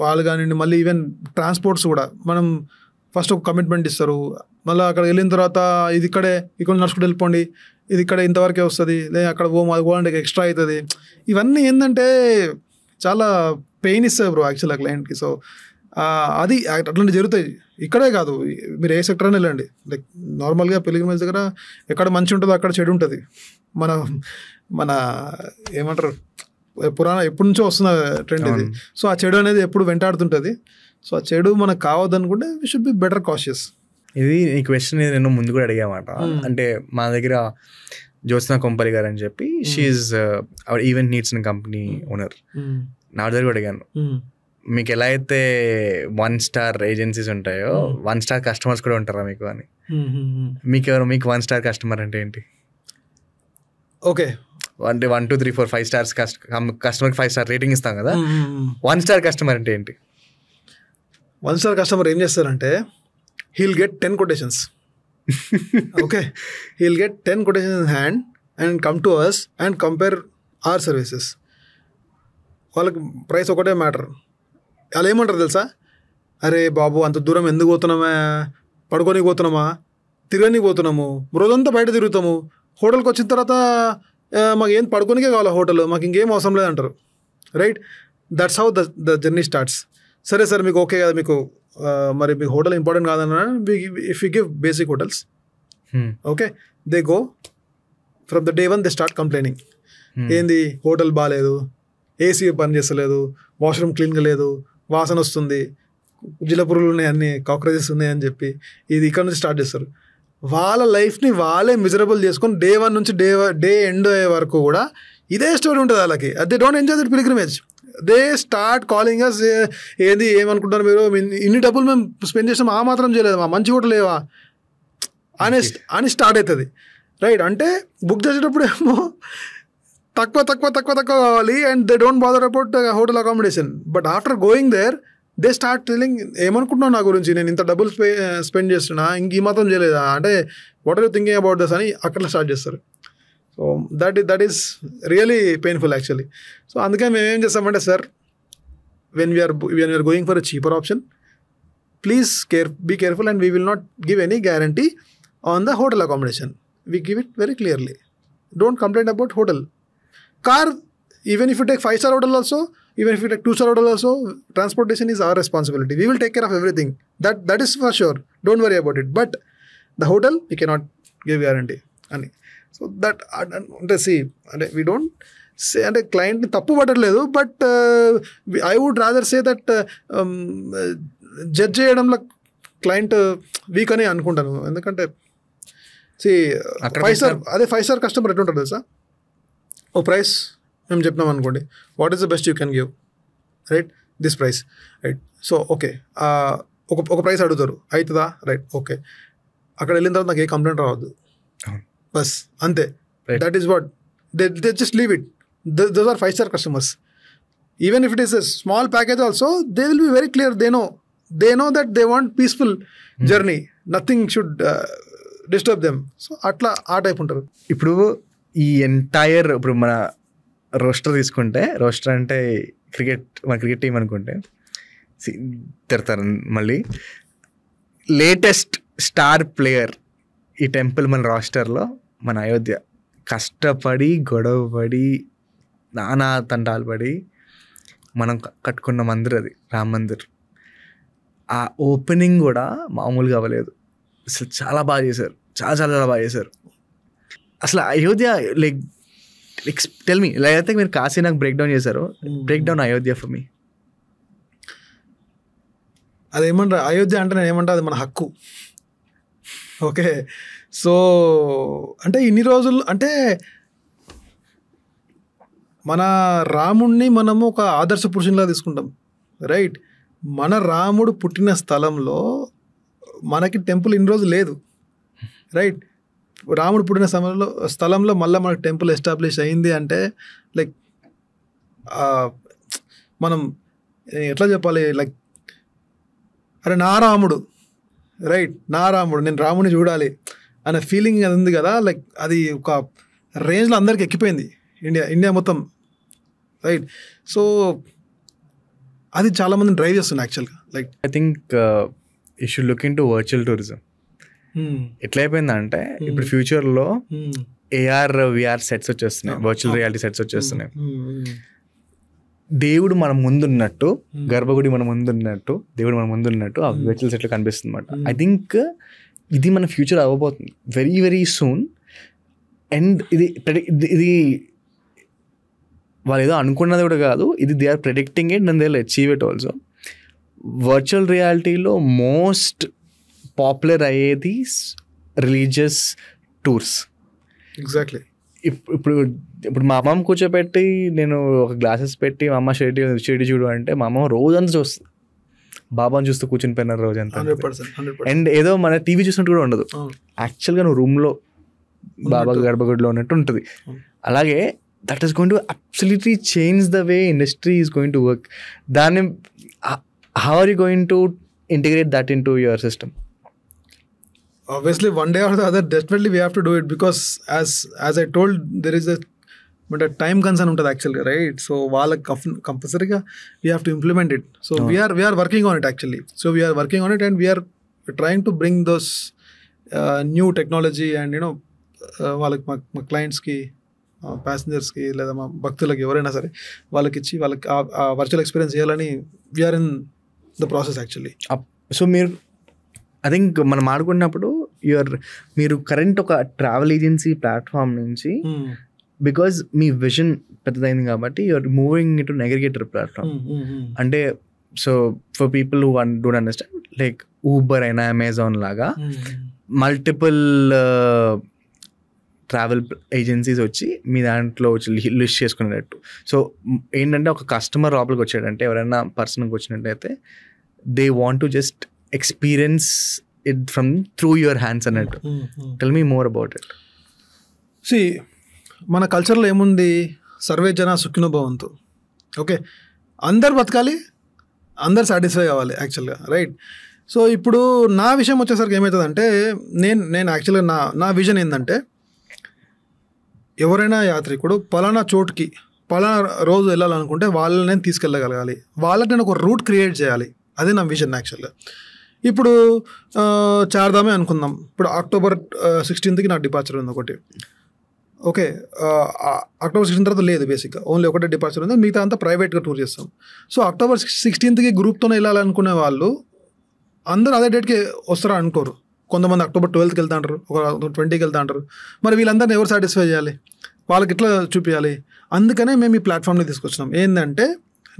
వాళ్ళు కానివ్వండి, మళ్ళీ ఈవెన్ ట్రాన్స్పోర్ట్స్ కూడా మనం ఫస్ట్ ఒక కమిట్మెంట్ ఇస్తారు, మళ్ళీ అక్కడ వెళ్ళిన తర్వాత ఇది ఇక్కడ నడుచుకుంటూ వెళ్ళిపోండి, ఇది ఇక్కడ ఇంతవరకే వస్తుంది, లేదా అక్కడ పోవాలంటే ఎక్స్ట్రా అవుతుంది. ఇవన్నీ ఏంటంటే చాలా పెయిన్ ఇస్తాయి బ్రో యాక్చువల్గా క్లయింట్కి. సో అది అట్లాంటివి జరుగుతాయి. ఇక్కడే కాదు, మీరు ఏ సెక్టర్ అని వెళ్ళండి. లైక్ నార్మల్గా పిల్గ్రిమేజ్ దగ్గర ఎక్కడ మంచి ఉంటుందో అక్కడ చెడు ఉంటుంది. మన ఏమంటారు ఎప్పటి నుంచో వస్తున్న ట్రెండ్ ఇది. సో ఆ చెడు అనేది ఎప్పుడు వెంటాడుతుంటుంది. సో ఆ చెడు మనకు కావద్దనుకుంటే we should be better cautious. ఇది ఈ క్వశ్చన్ నేను ముందు కూడా అడిగామాట. అంటే మా దగ్గర జ్యోత్స్నా కొంపల్లి గారు అని చెప్పి, she's our event needs in company owner. నా దగ్గర కూడా అడిగాను, మీకు ఎలా అయితే 1 star ఏజెన్సీస్ ఉంటాయో 1 star కస్టమర్స్ కూడా ఉంటారా మీకు అని. మీకు 1 star కస్టమర్ అంటే ఏంటి? ఓకే, అంటే 1, 2, 3, 4, 5 stars కస్టమర్కి 5 star రేటింగ్ ఇస్తాం కదా. 1 star కస్టమర్ అంటే ఏంటి? 1 star కస్టమర్ ఏం చేస్తారంటే he'll get 10 quotations. Okay, he'll get 10 quotations in hand and come to us and compare our services. వాళ్ళకి ప్రైస్ ఒకటే మ్యాటర్. వాళ్ళు ఏమంటారు తెలుసా, అరే బాబు అంత దూరం ఎందుకు పోతున్నామా, పడుకోనికి పోతున్నామా, తిరగనికి పోతున్నాము, రోజంతా బయట తిరుగుతాము, హోటల్కి వచ్చిన తర్వాత మాకు ఏం పడుకోనికే కావాలి హోటల్, మాకు ఇంకేం అవసరం లేదంటారు. Right, that's how the journey starts. సరే సార్ మీకు ఓకే కదా, మీకు మరి మీకు హోటల్ ఇంపార్టెంట్ కాదన్నా, if you give basic hotels, okay, they go from the day 1 they start complaining. ఏంది హోటల్ బాగాలేదు, ఏసీ పని చేస్తలేదు, వాష్రూమ్ క్లీన్గా లేదు, వాసన వస్తుంది, జిలపురులు ఉన్నాయి, అన్ని కాక్రోచెస్ ఉన్నాయి అని చెప్పి ఇది ఇక్కడ నుంచి స్టార్ట్ చేస్తారు. వాళ్ళ లైఫ్ని వాళ్ళే మిజరబుల్ చేసుకొని డే 1 నుంచి డే ఎండ్ అయ్యే వరకు కూడా ఇదే స్టోరీ ఉంటుంది వాళ్ళకి. They don't enjoy that pilgrimage. They start calling us, ఏది ఏమనుకుంటారు మీరు, ఇన్ని డబ్బులు మేము స్పెండ్ చేసాం, ఆ మాత్రం చేయలేదు, మా మంచి హోటల్ లేవా అని స్టార్ట్ అవుతుంది. రైట్, అంటే బుక్ చేసేటప్పుడు ఏమో తక్కువ కావాలి, and they don't bother about hotel accommodation. But after going there they start telling, ఏమనుకుంటున్నావు నా గురించి, నేను ఇంత డబ్బులు స్పెండ్ చేస్తున్నా, ఇంక ఈ మాత్రం చేయలేదా, అంటే what are you thinking about this అని అక్కడ స్టార్ట్ చేస్తారు. So that is really painful actually. So అందుకే మేము ఏం చేస్తామంటే, sir when we're going for a cheaper option, please be careful and we will not give any guarantee on the hotel accommodation. We give it very clearly. Don't complaint about hotel. Car, even if you take 5-star hotel also, even if you take 2-star hotel also, transportation is our responsibility. We will take care of everything. That is for sure. Don't worry about it. But the hotel, we cannot give guarantee. So that, see, we don't say, and client ni tappu pattaledu, but I would rather say that judge cheyadamlo client weak ani anukuntanu. Endukante see 5-star, అదే 5-star customer ఎట్లుంటారు తెలుసా, ఓ price మేము చెప్పినాం అనుకోండి, what is the best you can give, right, this price, right. So okay, ఒక price అడుగుతారు, అవుతుందా, right, okay. అక్కడ వెళ్ళిన తర్వాత నాకు ఏ కంప్లైంట్ రావద్దు, బస్ అంతే. That is what they just leave it. Those are 5-star customers. Even if it is a small package also, they will be very clear. They know that they want peaceful journey, nothing should disturb them. So అట్లా ఆ type ఉంటారు. ఇప్పుడు ఈ entire, ఇప్పుడు మన roster తీసుకుంటే, roster అంటే మన క్రికెట్ టీం అనుకుంటే తిడతారు మళ్ళీ, లేటెస్ట్ స్టార్ ప్లేయర్ ఈ టెంపుల్ మన రోస్టర్లో మన అయోధ్య కష్టపడి గొడవపడి నానా తంటాలు పడి మనం కట్టుకున్న మందిర్ అది రామ్ మందిర్. ఆ ఓపెనింగ్ కూడా మామూలుగా అవ్వలేదు అసలు, చాలా బాగా చేశారు, చాలా బాగా చేశారు అసలు. అయోధ్య లైక్ టెల్ మీ, లేకపోతే మీరు కాశీ నాకు బ్రేక్ డౌన్ చేశారు, break down Ayodhya for me. అదేమంటారు అయోధ్య అంటే, నేను ఏమంటా అది మన హక్కు. ఓకే, సో అంటే ఇన్ని రోజులు అంటే మన రాముడిని మనము ఒక ఆదర్శ పురుషునిలా తీసుకుంటాం, రైట్? మన రాముడు పుట్టిన స్థలంలో మనకి టెంపుల్ ఇన్ని రోజు లేదు, రైట్? రాముడు పుట్టిన స్థలంలో మళ్ళీ మనకి టెంపుల్ ఎస్టాబ్లిష్ అయింది అంటే లైక్ మనం ఎట్లా చెప్పాలి, లైక్ అరే నా రాముడు, రైట్, నా రాముడు, నేను రాముడిని చూడాలి అనే ఫీలింగ్ అది ఉంది కదా, లైక్ అది ఒక రేంజ్లో అందరికి ఎక్కిపోయింది ఇండియా మొత్తం, రైట్? సో అది చాలామందిని డ్రైవ్ చేస్తుంది యాక్చువల్గా. Like I think you should look in to virtual tourism. ఎట్లా అయిపోయిందంటే ఇప్పుడు ఫ్యూచర్లో AR VR సెట్స్ వచ్చేస్తున్నాయి, వర్చువల్ రియాలిటీ సెట్స్ వచ్చేస్తున్నాయి. దేవుడు మన ముందున్నట్టు, గర్భగుడి మన ముందున్నట్టు, దేవుడు మన ముందున్నట్టు ఆ వర్చువల్ సెట్లు కనిపిస్తుంది అనమాట. ఐ థింక్ ఇది మన ఫ్యూచర్ అవ్వబోతుంది వెరీ వెరీ సూన్. అండ్ ఇది వాళ్ళు ఏదో అనుకున్నది కూడా కాదు, ఇది they are predicting it and they will achieve it also. Virtual రియాలిటీలో మోస్ట్ పాపులర్ అయ్యేది రిలీజియస్ టూర్స్. ఎగ్జాక్ట్లీ. ఇప్పుడు మా అమ్మమ్మ కూర్చోబెట్టి నేను ఒక గ్లాసెస్ పెట్టి మా అమ్మ షెడి చూడు అంటే మా అమ్మ రోజంతా చూస్తుంది, బాబాని చూస్తూ కూర్చుని పోయినారు రోజంతా. అండ్ ఏదో మన టీవీ చూసినట్టు కూడా ఉండదు, యాక్చువల్గా నువ్వు రూమ్లో బాబా గర్భగుడిలో ఉన్నట్టు ఉంటుంది. అలాగే that is going to absolutely change the way industry is going to work. దాన్ని how are you going to integrate that into your system? Obviously one day or the other definitely we have to do it, because as I told, there is a time concern ఉంటుంది యాక్చువల్గా, right? So వాళ్ళకి కంపల్సరీగా we have to implement it. So we are working on it actually. So we are working on it and we are trying to bring those new technology and వాళ్ళకి మా క్లయింట్స్కి, ప్యాసింజర్స్కి లేదా మా భక్తులకి ఎవరైనా సరే వాళ్ళకి ఇచ్చి వాళ్ళకి ఆ వర్చువల్ ఎక్స్పీరియన్స్ చేయాలని we're in the process actually. So మీరు ఐ థింక్ మనం ఆడుకున్నప్పుడు మీరు కరెంట్ ఒక ట్రావెల్ ఏజెన్సీ ప్లాట్ఫామ్ నుంచి, బికాజ్ మీ విజన్ పెద్దదైంది కాబట్టి you're moving into aggregator platform. అంటే so for people who don't understand, like Uber అయినా అమెజాన్ లాగా మల్టిపుల్ ట్రావెల్ ఏజెన్సీస్ వచ్చి మీ దాంట్లో వచ్చి లిస్ట్ చేసుకునేటట్టు. సో ఏంటంటే ఒక కస్టమర్ లోపలికి వచ్చాడంటే, ఎవరైనా పర్సన్కి వచ్చినట్టయితే they want to just experience it from through your hands అన్నట్టు. Tell me more about it. See, మన కల్చర్లో ఏముంది, సర్వే జన సుఖినో భవంతు. ఓకే, అందరు బతకాలి, అందరు సాటిస్ఫై కావాలి యాక్చువల్గా, రైట్? సో ఇప్పుడు నా విషయం వచ్చేసరికి ఏమవుతుందంటే, నేను యాక్చువల్గా నా విజన్ ఏంటంటే, ఎవరైనా యాత్రికుడు పలానా చోటుకి పలానా రోజు వెళ్ళాలనుకుంటే వాళ్ళని నేను తీసుకెళ్ళగలగాలి, వాళ్ళకి నేను ఒక రూట్ క్రియేట్ చేయాలి. అదే నా విజన్ యాక్చువల్గా. ఇప్పుడు చార్ధామే అనుకుందాం, ఇప్పుడు October 16th నాకు డిపార్చర్ ఉంది ఒకటి. ఓకే, October 16 తర్వాత లేదు, బేసిక్గా ఓన్లీ ఒకటే డిపార్చర్ ఉంది, మిగతా అంతా ప్రైవేట్గా టూర్ చేస్తాం. సో October 16th గ్రూప్తోనే వెళ్ళాలనుకునే వాళ్ళు అందరూ అదే డేట్కి వస్తారా అనుకోరు. కొంతమంది October 12th వెళ్తా అంటారు, ఒక 20కి వెళ్తా అంటారు. మరి వీళ్ళందరినీ ఎవరు సాటిస్ఫై చేయాలి, వాళ్ళకి ఎట్లా చూపించాలి? అందుకనే మేము ఈ ప్లాట్ఫామ్ని తీసుకొచ్చినాం. ఏంటంటే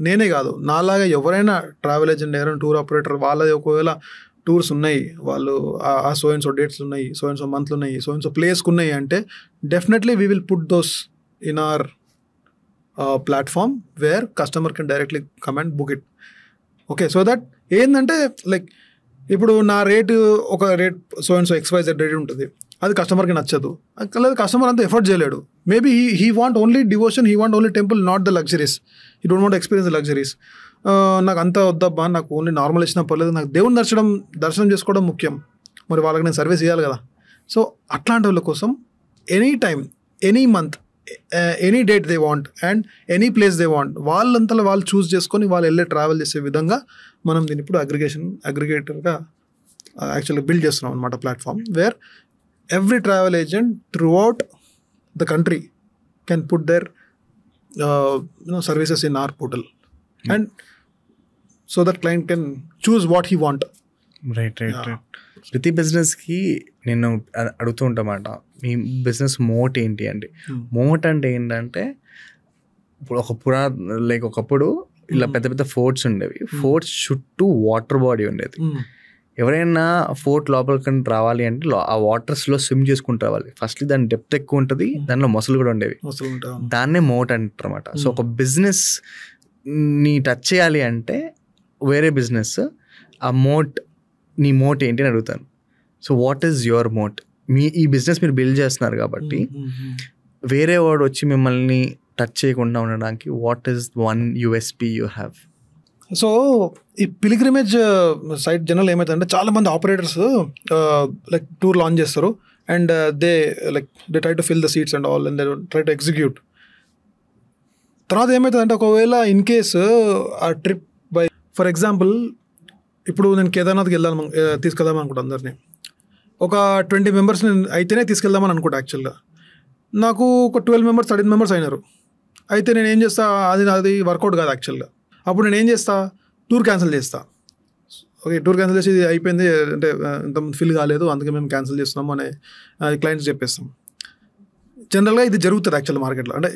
నేనే కాదు, నాలాగా ఎవరైనా ట్రావెల్ ఏజెంట్, ఎవరైనా టూర్ ఆపరేటర్, వాళ్ళది ఒకవేళ టూర్స్ ఉన్నాయి, వాళ్ళు ఆ సో అండ్ సో డేట్స్ ఉన్నాయి, సో అండ్ సో మంత్లు ఉన్నాయి, సో అండ్ సో ప్లేస్కి ఉన్నాయి అంటే definitely we will put those in our platform where customer can directly come and book it. Okay, so that ఏంటంటే లైక్ ఇప్పుడు నా రేటు ఒక rate so and so XYZ rate ఉంటుంది, అది కస్టమర్కి నచ్చదు, లేదు కస్టమర్ అంతా ఎఫర్ట్ చేయలేడు. Maybe he want only devotion, he want only temple, not the luxuries. He don't want experience the luxuries. నాకు అంతా వద్దబ్బా, నాకు ఓన్లీ నార్మల్ ఇచ్చినా పర్లేదు, నాకు దేవుని దర్శనం చేసుకోవడం ముఖ్యం, మరి వాళ్ళకి నేను సర్వీస్ చేయాలి కదా. సో అట్లాంటి వాళ్ళ కోసం any time, any month, any date they want and any place they want, వాళ్ళంతా వాళ్ళు చూస్ చేసుకొని వాళ్ళు వెళ్ళే ట్రావెల్ చేసే విధంగా మనం దీన్ని ఇప్పుడు అగ్రిగేటర్గా యాక్చువల్గా బిల్డ్ చేస్తున్నాం అనమాట. Platform where every travel agent throughout the country can put their services in our portal, and so that client can choose what he want. Right. ప్రతి బిజినెస్కి నేను అడుగుతూ ఉంటామాట, మీ బిజినెస్ మోట్ ఏంటి అంటే. మోట్ అంటే ఏంటంటే, ఇప్పుడు ఒకప్పుడు ఇలా పెద్ద పెద్ద ఫోర్ట్స్ ఉండేవి, ఫోర్ట్స్ చుట్టూ వాటర్ బాడీ ఉండేది. ఎవరైనా ఫోర్ట్ లోపలికి రావాలి అంటే ఆ వాటర్స్లో స్విమ్ చేసుకుంటూ రావాలి. ఫస్ట్లీ దాని డెప్త్ ఎక్కువ ఉంటుంది, దానిలో మొసలు కూడా ఉండేవి, దాన్నే మోట్ అంటారు అనమాట. సో ఒక బిజినెస్ ని టచ్ చేయాలి అంటే వేరే బిజినెస్ ఆ నీ మోట్ ఏంటి అని అడుగుతాను. సో వాట్ ఈజ్ యువర్ మోట్? ఈ బిజినెస్ మీరు బిల్డ్ చేస్తున్నారు కాబట్టి వేరే వాడు వచ్చి మిమ్మల్ని టచ్ చేయకుండా ఉండడానికి what is one USP you have? So ఈ పిలిగ్రిమేజ్ సైట్ జనరల్ ఏమవుతుందంటే చాలా మంది ఆపరేటర్స్ లైక్ టూర్ లాంచ్ చేస్తారు and they try to fill the seats and all and they try to execute. తర్వాత ఏమవుతుందంటే ఒకవేళ ఇన్ కేస్ ఆ ట్రిప్ బై ఫర్ ఎగ్జాంపుల్ ఇప్పుడు నేను కేదార్నాథ్కి తీసుకెళ్దాం అనుకుంటా అందరినీ. ఒక 20 మెంబర్స్ అయితేనే తీసుకెళ్దామని అనుకుంటా. యాక్చువల్గా నాకు ఒక 12 మెంబర్స్ 13 మెంబర్స్ అయినారు. అయితే నేను ఏం చేస్తా, అది వర్కౌట్ కాదు యాక్చువల్గా. అప్పుడు నేను ఏం చేస్తా, టూర్ క్యాన్సిల్ చేస్తా. ఓకే, టూర్ క్యాన్సిల్ చేసి ఇది అయిపోయింది అంటే ఇంత ఫిల్ కాలేదు అందుకే మేము క్యాన్సిల్ చేస్తున్నాము అని క్లయింట్స్ చెప్పేస్తాం. జనరల్గా ఇది జరుగుతుంది యాక్చువల్ మార్కెట్లో. అంటే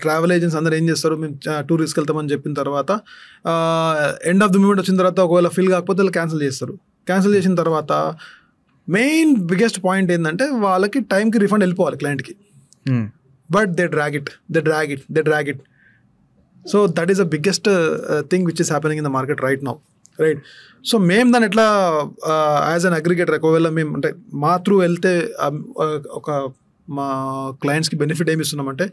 ట్రావెల్ ఏజెంట్స్ అందరూ ఏం చేస్తారు, మేము టూర్ తీసుకెళ్తామని చెప్పిన తర్వాత ఎండ్ ఆఫ్ ది మూమెంట్ వచ్చిన తర్వాత ఒకవేళ ఫిల్ కాకపోతే వాళ్ళు క్యాన్సిల్ చేస్తారు. క్యాన్సిల్ చేసిన తర్వాత మెయిన్ బిగ్గెస్ట్ పాయింట్ ఏంటంటే వాళ్ళకి టైంకి రిఫండ్ వెళ్ళిపోవాలి క్లయింట్కి. But they drag it. So that is the biggest thing which is happening in the market right now, right? So మేము దాన్ని ఎట్లా యాజ్ అన్ అగ్రిగేటర్ ఒకవేళ మేము అంటే మా త్రూ వెళ్తే ఒక మా క్లయింట్స్కి బెనిఫిట్ ఏమి ఇస్తున్నామంటే,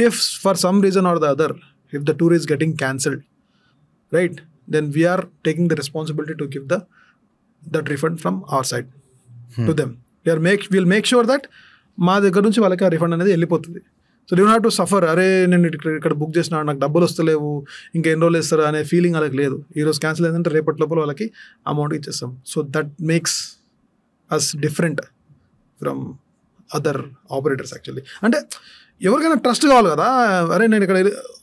if for some reason or the other if the tour is getting cancelled, right, then we're taking the responsibility to give that refund from our side to them. Will make sure that మా దగ్గర నుంచి వాళ్ళకి ఆ refund అనేది వెళ్ళిపోతుంది. So do not to suffer, అరే నేను ఇక్కడ బుక్ చేసిన నాకు డబ్బులు వస్తలేవు ఇంకా ఎన్ని రోజులు ఇస్తారు అనే ఫీలింగ్ వాళ్ళకి లేదు. ఈరోజు క్యాన్సిల్ అయిందంటే రేపటి లోపల వాళ్ళకి అమౌంట్ ఇచ్చేస్తాం. So that makes us different from other operators actually. అంటే ఎవరికైనా ట్రస్ట్ కావాలి కదా, అరే నేను ఇక్కడ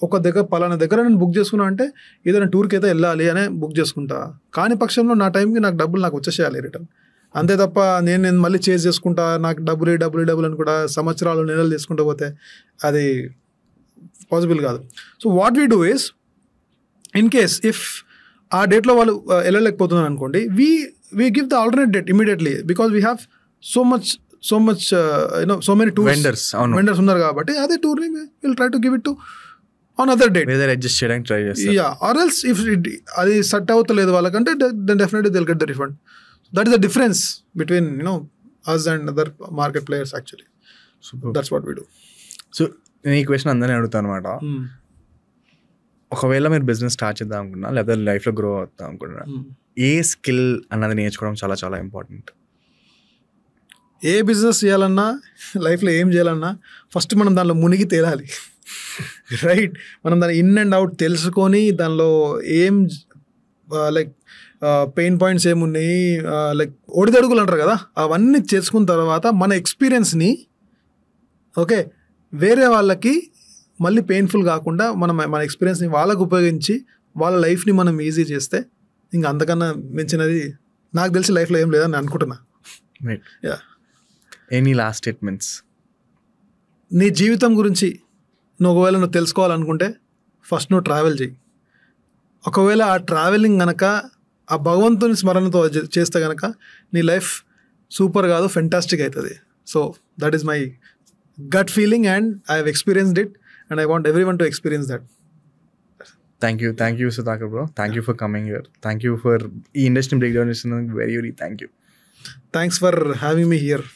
ఒక దగ్గర పలానా దగ్గర నేను బుక్ చేసుకున్నా అంటే ఏదైనా టూర్కి అయితే వెళ్ళాలి అనే బుక్ చేసుకుంటా. కాని పక్షంలో నా టైంకి నాకు డబ్బులు నాకు వచ్చేసేయాలి రిటర్న్. అంతే తప్ప నేను మళ్ళీ చేంజ్ చేసుకుంటా నాకు డబ్బులు అని కూడా సంవత్సరాలు నెలలు తీసుకుంటూ పోతే అది పాసిబుల్ కాదు. So what we do is, in case if ఆ డేట్లో వాళ్ళు వెళ్ళలేకపోతున్నారు అనుకోండి, we give the alternate date immediately because we have so much so many tours vendors ఉన్నారు కాబట్టి అదే టూర్ని will try to give it to on other date adjust చేయడానికి ట్రై చేస్తారు. యా, ఆర్ ఎల్స్ ఇఫ్ అది సెట్ అవుతలేదు వాళ్ళకంటే then definitely they'll get the refund. That is the difference between us and other market players actually. So that's what we do. So నేను ఈ question అందరినీ అడుగుతాను అనమాట. ఒకవేళ మీరు బిజినెస్ స్టార్ట్ చేద్దాం అనుకున్నా లేదా లైఫ్లో గ్రో అవుతాం అనుకున్నా, ఏ స్కిల్ అన్నది నేర్చుకోవడం చాలా చాలా ఇంపార్టెంట్. ఏ బిజినెస్ చేయాలన్నా లైఫ్లో ఏం చేయాలన్నా ఫస్ట్ మనం దానిలో మునిగి తేలాలి, రైట్? మనం దాని ఇన్ అండ్ అవుట్ తెలుసుకొని దానిలో ఏం లైక్ పెయిన్ పాయింట్స్ ఏమున్నాయి, లైక్ ఒడిదడుగులు అంటారు కదా, అవన్నీ చేసుకున్న తర్వాత మన ఎక్స్పీరియన్స్ని ఓకే వేరే వాళ్ళకి మళ్ళీ పెయిన్ఫుల్ కాకుండా మన ఎక్స్పీరియన్స్ని వాళ్ళకు ఉపయోగించి వాళ్ళ లైఫ్ని మనం ఈజీ చేస్తే ఇంకా అంతకన్నా మించినది నాకు తెలిసి లైఫ్లో ఏం లేదని అనుకుంటున్నా. యా. Any last statements? నీ జీవితం గురించి ఒకవేళ నువ్వు తెలుసుకోవాలనుకుంటే ఫస్ట్ నువ్వు ట్రావెల్ చేయి. ఒకవేళ ఆ ట్రావెలింగ్ కనుక ఆ భగవంతుని స్మరణతో చేస్తే కనుక నీ లైఫ్ సూపర్ కాదు, ఫెంటాస్టిక్ అవుతుంది. So that is my gut feeling and I have experienced it and I want everyone to experience that. Thank you Sudhakar bro. Thank you for coming here. Thank you for ఈ industry break down చేస్తున్నందుకు very thank you. Thanks for having me here.